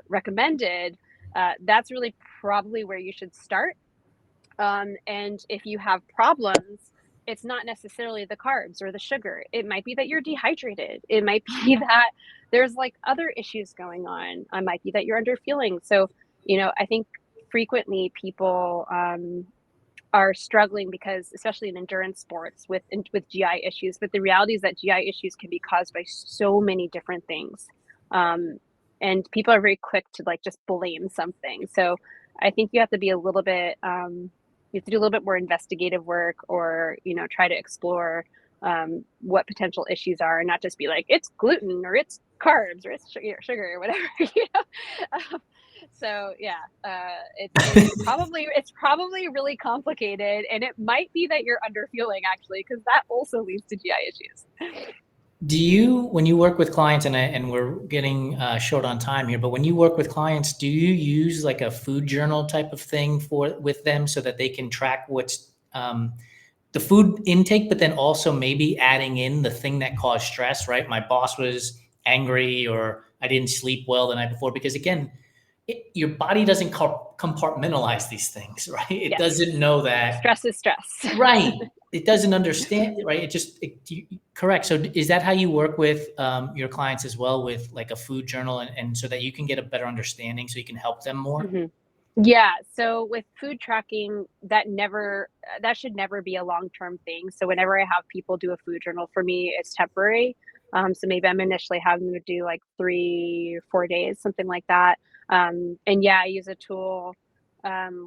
recommended, that's really probably where you should start. And if you have problems, it's not necessarily the carbs or the sugar. It might be that you're dehydrated. It might be that there's like other issues going on. It might be that you're underfueling. So, I think frequently people are struggling because, especially in endurance sports, with GI issues. But the reality is that GI issues can be caused by so many different things, and people are very quick to like just blame something. So I think you have to be a little bit, you have to do a little bit more investigative work, or try to explore what potential issues are, and not just be like, it's gluten or it's carbs or it's sugar or whatever. So yeah, it's probably really complicated, and it might be that you're underfueling, actually, because that also leads to GI issues. Do you, when you work with clients, and we're getting short on time here, but when you work with clients, do you use like a food journal type of thing with them so that they can track what's the food intake, but then also maybe adding in the thing that caused stress, right? My boss was angry, or I didn't sleep well the night before, because again, your body doesn't compartmentalize these things, right? It Yes. doesn't know that Stress is stress. Right. It doesn't understand, right? Correct. So is that how you work with your clients as well, with like a food journal, and so that you can get a better understanding so you can help them more? Mm-hmm. Yeah. So with food tracking, that should never be a long-term thing. So whenever I have people do a food journal, for me, it's temporary. So maybe I'm initially having them do like 3 or 4 days, something like that. And yeah, I use a tool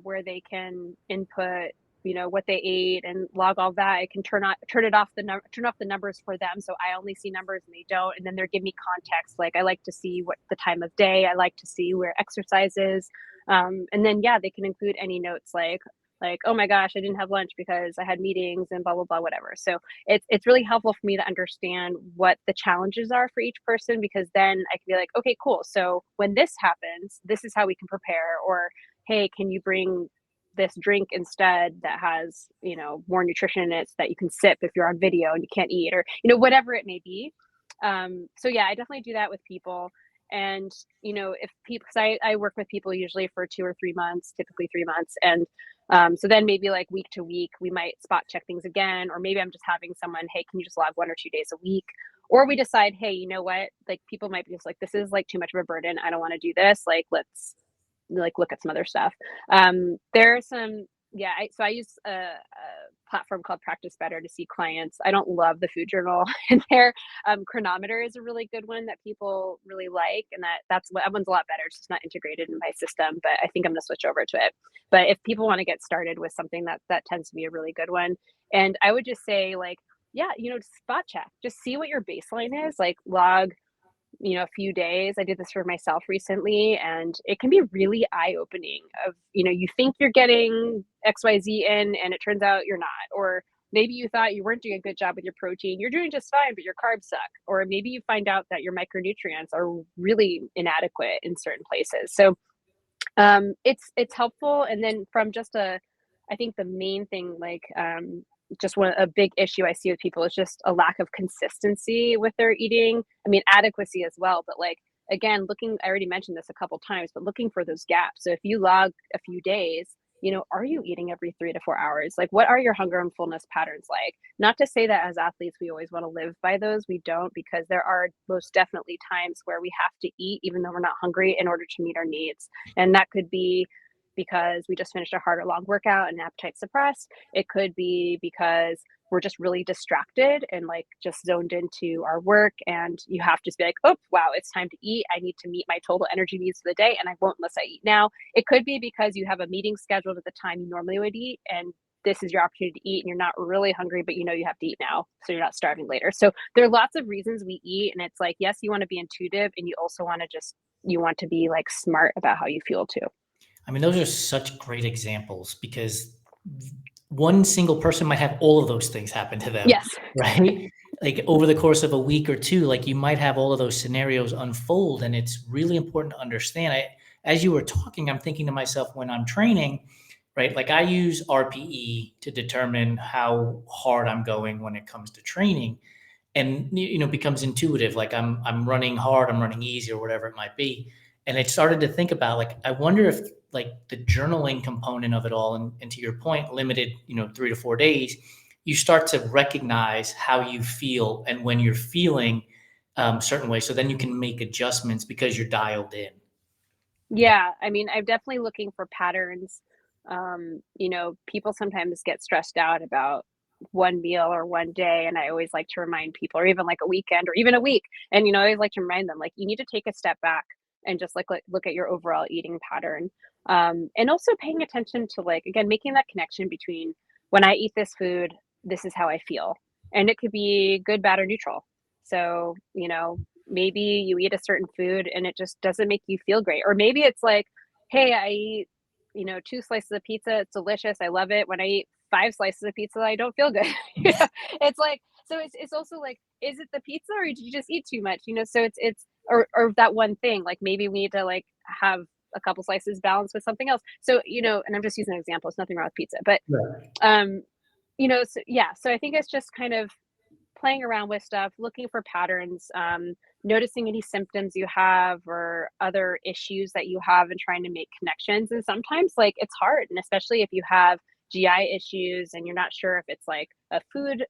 where they can input, what they ate and log all that. I can turn off the numbers for them, so I only see numbers and they don't. And then they're giving me context. Like, I like to see what the time of day. I like to see where exercise is. And then yeah, they can include any notes like, oh my gosh, I didn't have lunch because I had meetings and blah blah blah, whatever. So it's really helpful for me to understand what the challenges are for each person, because then I can be like, okay, cool. So when this happens, this is how we can prepare. Or, hey, can you bring this drink instead that has, more nutrition in it, so that you can sip if you're on video and you can't eat, or, whatever it may be. So yeah, I definitely do that with people. And, if people, because I work with people usually for 2 or 3 months, typically 3 months. And so then maybe like week to week, we might spot check things again, or maybe I'm just having someone, hey, can you just log 1 or 2 days a week? Or we decide, hey, you know what, like, people might be just like, this is like too much of a burden. I don't want to do this. Like, let's like look at some other stuff. There are some, yeah. So I use a platform called Practice Better to see clients. I don't love the food journal in there. Chronometer is a really good one that people really like, and that one's a lot better. It's just not integrated in my system, but I think I'm gonna switch over to it. But if people want to get started with something, that tends to be a really good one. And I would just say, like, yeah, spot check, just see what your baseline is, like log a few days. I did this for myself recently, and it can be really eye-opening of, you think you're getting XYZ in and it turns out you're not. Or maybe you thought you weren't doing a good job with your protein. You're doing just fine, but your carbs suck. Or maybe you find out that your micronutrients are really inadequate in certain places. So it's helpful. And then from I think the main thing, like just a big issue I see with people is just a lack of consistency with their eating. I mean, adequacy as well, but like, again, I already mentioned this a couple times, but looking for those gaps. So if you log a few days, are you eating every 3 to 4 hours? Like, what are your hunger and fullness patterns like? Not to say that as athletes, we always want to live by those. We don't, because there are most definitely times where we have to eat, even though we're not hungry, in order to meet our needs. And that could be because we just finished a hard or long workout and appetite suppressed. It could be because we're just really distracted and like just zoned into our work, and you have to just be like, oh wow, it's time to eat. I need to meet my total energy needs for the day, and I won't unless I eat now. It could be because you have a meeting scheduled at the time you normally would eat, and this is your opportunity to eat, and you're not really hungry, but you have to eat now, so you're not starving later. So there are lots of reasons we eat, and it's like, yes, you want to be intuitive, and you also want to be like smart about how you feel too. I mean, those are such great examples, because one single person might have all of those things happen to them. Yes. Right? Like over the course of a week or two, like you might have all of those scenarios unfold. And it's really important to understand. As you were talking, I'm thinking to myself, when I'm training, right? Like I use RPE to determine how hard I'm going when it comes to training, and becomes intuitive. Like I'm running hard, I'm running easy, or whatever it might be. And I started to think about, like, I wonder if like the journaling component of it all, and to your point, limited 3 to 4 days, you start to recognize how you feel and when you're feeling certain ways, so then you can make adjustments because you're dialed in. Yeah, I mean, I'm definitely looking for patterns. People sometimes get stressed out about one meal or one day, and I always like to remind people, or even like a weekend or even a week, and I always like to remind them, like, you need to take a step back and just like look at your overall eating pattern, and also paying attention to, like, again, making that connection between, when I eat this food, this is how I feel, and it could be good, bad, or neutral. So maybe you eat a certain food and it just doesn't make you feel great. Or maybe it's like, hey, I eat, 2 slices of pizza. It's delicious. I love it. When I eat 5 slices of pizza, I don't feel good. It's like, so it's also like, is it the pizza or did you just eat too much? So it's, or that one thing, like maybe we need to like have a couple slices balanced with something else. So, and I'm just using an example. It's nothing wrong with pizza, but, Right. so yeah. So I think it's just kind of playing around with stuff, looking for patterns, noticing any symptoms you have or other issues that you have, and trying to make connections. And sometimes, like, it's hard, and especially if you have GI issues and you're not sure if it's like a food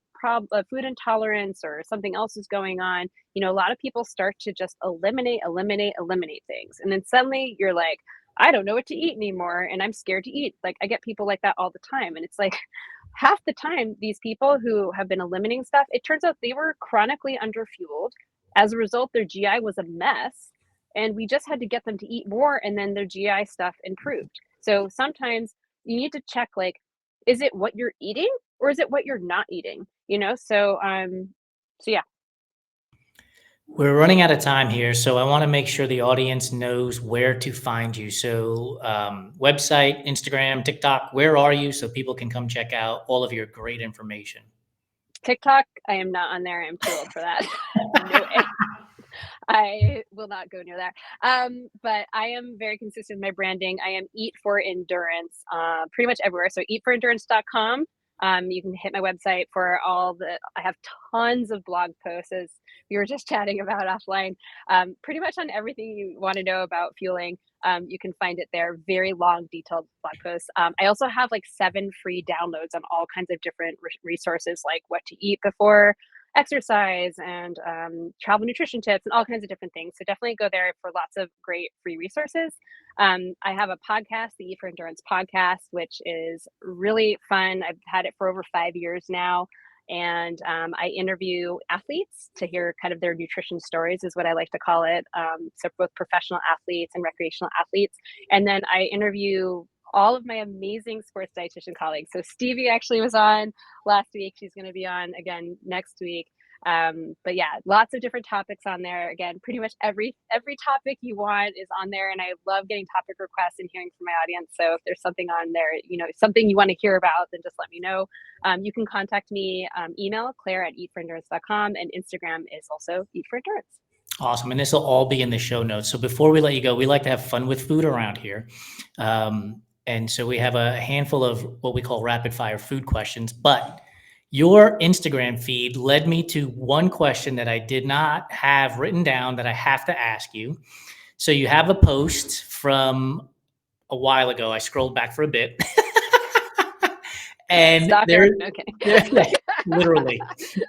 intolerance or something else is going on. A lot of people start to just eliminate things, and then suddenly you're like, I don't know what to eat anymore, and I'm scared to eat. Like, I get people like that all the time, and it's like, half the time, these people who have been eliminating stuff, it turns out they were chronically underfueled. As a result, their GI was a mess, and we just had to get them to eat more, and then their GI stuff improved. So sometimes you need to check, like, is it what you're eating or is it what you're not eating? So yeah. We're running out of time here, so I want to make sure the audience knows where to find you. So, website, Instagram, TikTok, where are you, so people can come check out all of your great information? TikTok, I am not on there. I'm too old for that. No, I will not go near that. But I am very consistent with my branding. I am Eat for Endurance, pretty much everywhere. So eatforendurance.com. You can hit my website for I have tons of blog posts, as we were just chatting about offline. Pretty much on everything you want to know about fueling. You can find it there. Very long, detailed blog posts. I also have like 7 free downloads on all kinds of different resources, like what to eat before exercise and travel nutrition tips and all kinds of different things. So definitely go there for lots of great free resources. I have a podcast, the Eat for Endurance podcast, which is really fun. I've had it for over 5 years now. And I interview athletes to hear kind of their nutrition stories, is what I like to call it. So both professional athletes and recreational athletes. And then I interview all of my amazing sports dietitian colleagues. So Stevie actually was on last week. She's going to be on again next week. But yeah, lots of different topics on there. Again, pretty much every topic you want is on there. And I love getting topic requests and hearing from my audience. So if there's something on there, something you want to hear about, then just let me know. You can contact me, email Claire@eatforendurance.com, and Instagram is also Eat for Endurance. Awesome. And this will all be in the show notes. So before we let you go, we like to have fun with food around here. And so we have a handful of what we call rapid fire food questions, but your Instagram feed led me to one question that I did not have written down that I have to ask you. So you have a post from a while ago. I scrolled back for a bit. And literally,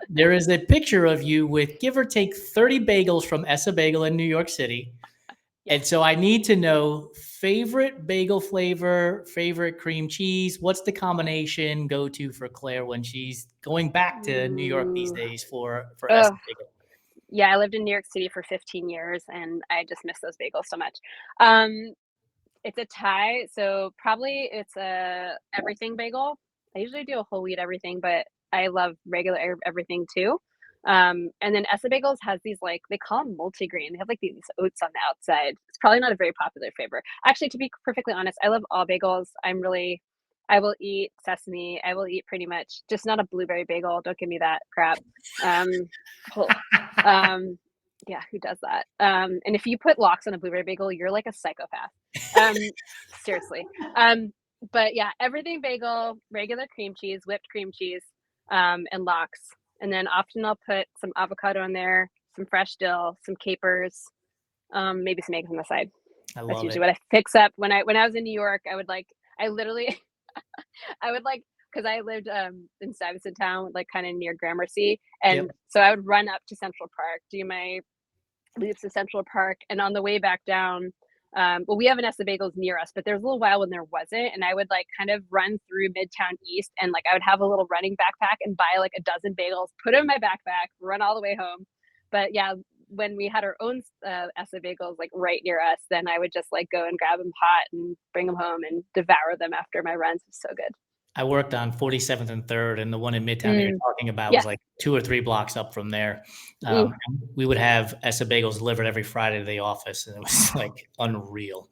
there is a picture of you with give or take 30 bagels from Essa Bagel in New York City. And so I need to know favorite bagel flavor, favorite cream cheese. What's the combination go to for Claire when she's going back to New York these days for Essa Bagel? Yeah, I lived in New York City for 15 years and I just miss those bagels so much. It's a tie. So probably it's a everything bagel. I usually do a whole wheat everything, but I love regular everything too. And then Essa Bagels has these, like, they call them multigrain. They have like these oats on the outside. It's probably not a very popular flavor. Actually, to be perfectly honest, I love all bagels. I will eat sesame. I will eat pretty much, just not a blueberry bagel. Don't give me that crap. Yeah, who does that? And if you put lox on a blueberry bagel, you're like a psychopath. Seriously. But yeah, everything bagel, regular cream cheese, whipped cream cheese, and lox. And then often I'll put some avocado in there, some fresh dill, some capers, maybe some eggs on the side. That's usually what I fix up. When I was in New York, I would because I lived in Stuyvesant Town, like kind of near Gramercy, and so I would run up to Central Park, do my leaps to Central Park, and on the way back down, well, we have an Essa Bagels near us, but there was a little while when there wasn't, and I would like kind of run through Midtown East, and like I would have a little running backpack and buy like a dozen bagels, put them in my backpack, run all the way home. But yeah, when we had our own Essa Bagels like right near us, then I would just like go and grab them hot and bring them home and devour them after my runs. It was so good. I worked on 47th and 3rd, and the one in Midtown that you're talking about was like 2 or 3 blocks up from there. We would have Essa Bagels delivered every Friday to the office, and it was like unreal.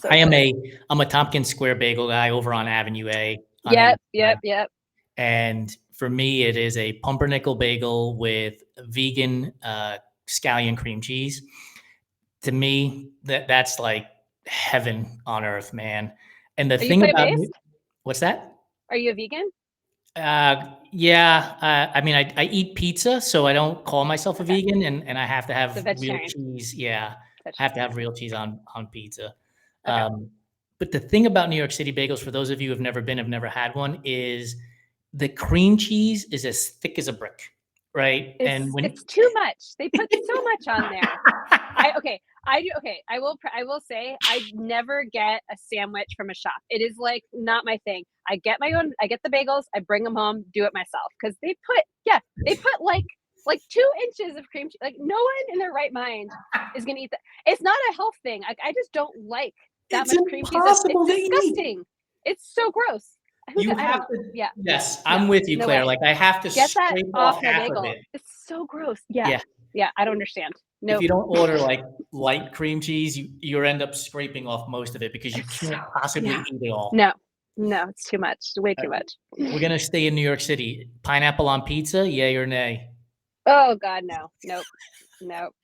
So I'm a Tompkins Square bagel guy over on Avenue A. Yep. And for me, it is a pumpernickel bagel with vegan scallion cream cheese. To me, that's like heaven on earth, man. And the thing about what's that? Are you a vegan? Yeah. I mean, I eat pizza, so I don't call myself a vegan, and I have to have real cheese. Yeah, I have to have real cheese on pizza. But the thing about New York City bagels, for those of you who have never had one, is the cream cheese is as thick as a brick, right? It's too much. They put so much on there. I will say I never get a sandwich from a shop. It is like not my thing. I get the bagels, I bring them home, do it myself, because they put like 2 inches of cream cheese. Like no one in their right mind is gonna eat that. It's not a health thing. Like I just don't like that much cream cheese. It's disgusting. It's so gross. Yes, I'm with you, Claire. Like I have to scrape off half of it. It's so gross. Yeah. I don't understand. No. If you don't order like light cream cheese, you end up scraping off most of it because you can't possibly eat it all. No, it's too much. Way too much. We're gonna stay in New York City. Pineapple on pizza, yay or nay? Oh God, no. Nope.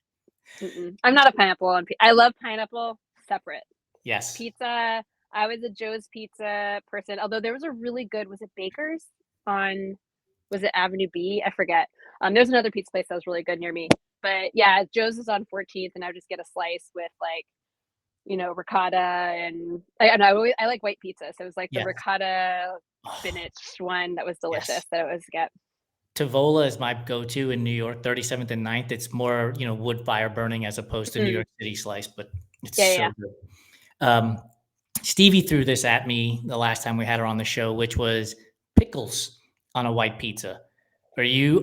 I'm not a pineapple on pizza. I love pineapple separate. Yes. Pizza. I was a Joe's Pizza person, although there was a really good, was it Baker's was it Avenue B? I forget. There's another pizza place that was really good near me. But yeah, Joe's is on 14th, and I would just get a slice with like, ricotta, and I like white pizza, so it was like the ricotta spinach one that was delicious that I always get. Tavola is my go-to in New York, 37th and 9th. It's more, wood fire burning as opposed to New York City slice, but it's Yeah. so good. Stevie threw this at me the last time we had her on the show, which was pickles on a white pizza. Are you?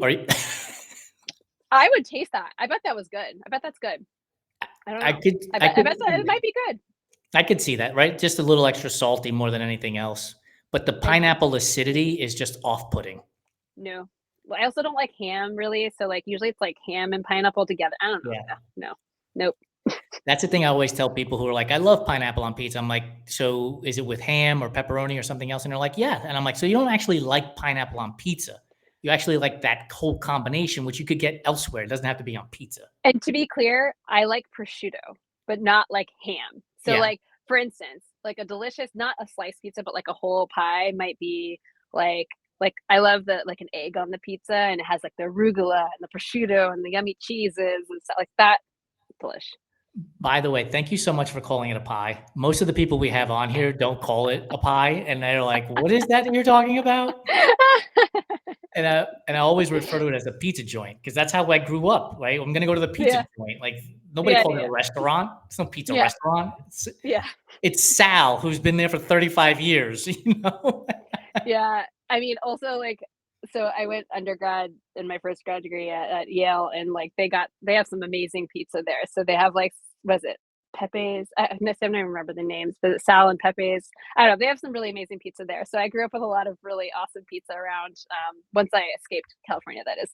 I would taste that. I bet that was good. I bet that's good. I don't know. I bet that it might be good. I could see that, right? Just a little extra salty more than anything else. But the pineapple acidity is just off-putting. No. Well, I also don't like ham really. So like usually it's like ham and pineapple together. I don't know. Yeah. No. Nope. That's the thing I always tell people who are like, I love pineapple on pizza. I'm like, so is it with ham or pepperoni or something else? And they're like, yeah. And I'm like, so you don't actually like pineapple on pizza. You actually like that whole combination, which you could get elsewhere. It doesn't have to be on pizza. And to be clear, I like prosciutto, but not like ham. So like, for instance, like a delicious, not a sliced pizza, but like a whole pie might be like I love like an egg on the pizza and it has like the arugula and the prosciutto and the yummy cheeses and stuff like that. Delish. By the way, thank you so much for calling it a pie. Most of the people we have on here don't call it a pie, and they're like, "What is that you're talking about?" And I always refer to it as a pizza joint because that's how I grew up. Right? I'm gonna go to the pizza joint. Like nobody calls it a restaurant. It's no pizza restaurant. It's Sal who's been there for 35 years. Yeah. I mean, also like, so I went undergrad in my first grad degree at Yale, and like they have some amazing pizza there. So they have like, was it Pepe's? I don't even remember the names, but Sal and Pepe's. I don't know. They have some really amazing pizza there. So I grew up with a lot of really awesome pizza around. Once I escaped California, that is.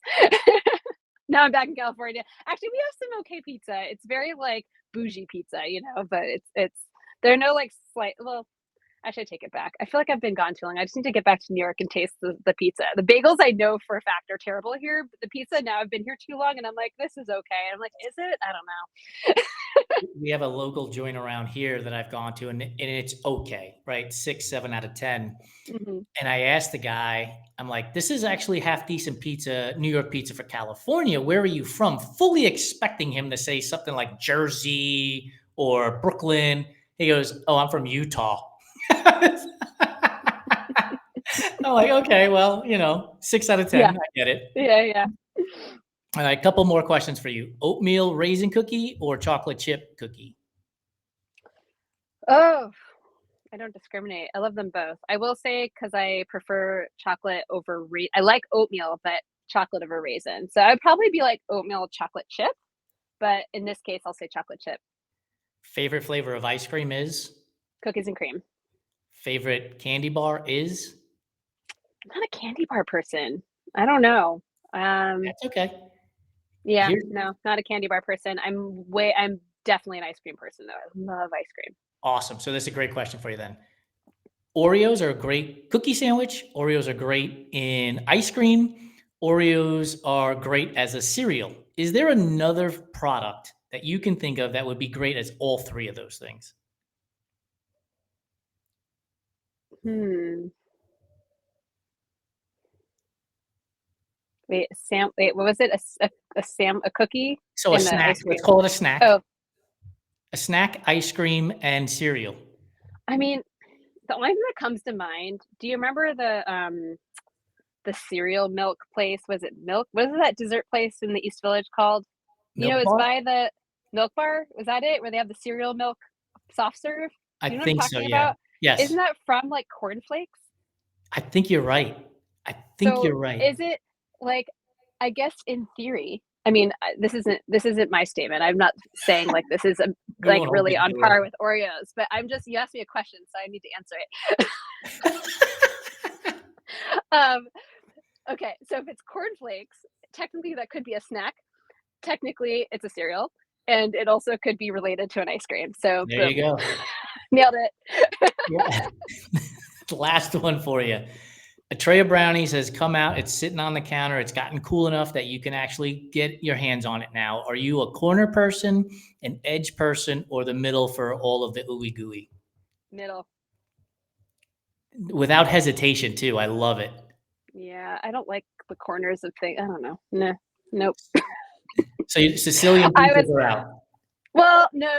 Now I'm back in California. Actually, we have some okay pizza. It's very like bougie pizza, but it's there are no like slight. Well, actually, I take it back. I feel like I've been gone too long. I just need to get back to New York and taste the pizza. The bagels I know for a fact are terrible here, but the pizza, now I've been here too long and I'm like, this is okay. And I'm like, is it? I don't know. We have a local joint around here that I've gone to, and it's okay, right? 6, 7 out of 10. Mm-hmm. And I asked the guy, I'm like, this is actually half decent pizza, New York pizza for California. Where are you from? Fully expecting him to say something like Jersey or Brooklyn. He goes, oh, I'm from Utah. I'm like, okay, well, 6 out of 10. I get it. Yeah. All right, a couple more questions for you. Oatmeal raisin cookie or chocolate chip cookie? Oh, I don't discriminate. I love them both. I will say, because I prefer chocolate over I like oatmeal, but chocolate over raisin. So I'd probably be like oatmeal chocolate chip, but in this case, I'll say chocolate chip. Favorite flavor of ice cream is? Cookies and cream. Favorite candy bar is? I'm not a candy bar person. I don't know. That's okay. Yeah, no, not a candy bar person. I'm definitely an ice cream person though. I love ice cream. Awesome. So this is a great question for you then. Oreos are a great cookie sandwich. Oreos are great in ice cream. Oreos are great as a cereal. Is there another product that you can think of that would be great as all three of those things? Wait, what was it? A cookie? So a snack. Let's call it a snack. Oh. A snack, ice cream, and cereal. I mean, the only thing that comes to mind, do you remember the cereal milk place? Was it Milk? What is that dessert place in the East Village called? It's by the Milk Bar. Was that it? Where they have the cereal milk soft serve? I think so, yeah. Yes. Isn't that from like Corn Flakes? I think you're right. You're right. Is it like, I guess in theory, I mean, this isn't my statement. I'm not saying like this is like really on par with Oreos, but you asked me a question, so I need to answer it. Okay, so if it's Corn Flakes, technically that could be a snack. Technically, it's a cereal, and it also could be related to an ice cream. So there you go. Nailed it. Yeah. Last one for you. A tray of brownies has come out. It's sitting on the counter. It's gotten cool enough that you can actually get your hands on it now. Are you a corner person, an edge person, or the middle for all of the ooey gooey? Middle. Without hesitation, too. I love it. Yeah, I don't like the corners of things. I don't know. No, nope. So Sicilian pizzas are out. Well, no.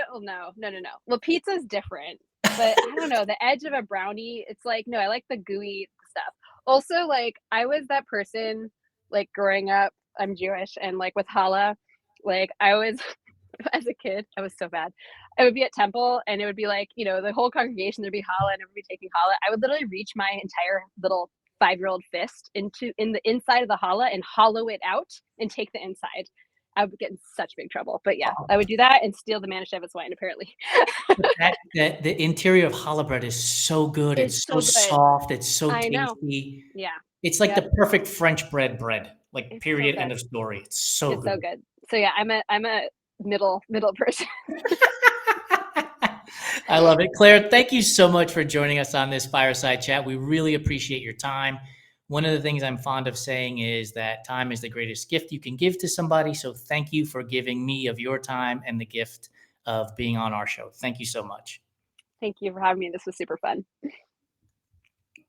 Well, pizza's different, but I don't know. The edge of a brownie, it's like, no, I like the gooey stuff. Also, like, I was that person like growing up, I'm Jewish, and like with challah, like I was as a kid, I was so bad. I would be at temple and it would be like, the whole congregation, there'd be challah and everybody taking challah. I would literally reach my entire little 5-year-old fist in the inside of the challah and hollow it out and take the inside. I would get in such big trouble. But yeah, I would do that and steal the Manischewitz wine, apparently. The interior of challah bread is so good. It's so so good. soft. It's so I know. tasty. Yeah. It's like Yep. the perfect French bread, like It's so period, end good. of story. It's so It's good. so good. So yeah, I'm a middle person. I love it. Claire, thank you so much for joining us on this Fireside Chat. We really appreciate your time. One of the things I'm fond of saying is that time is the greatest gift you can give to somebody. So thank you for giving me of your time and the gift of being on our show. Thank you so much. Thank you for having me. This was super fun.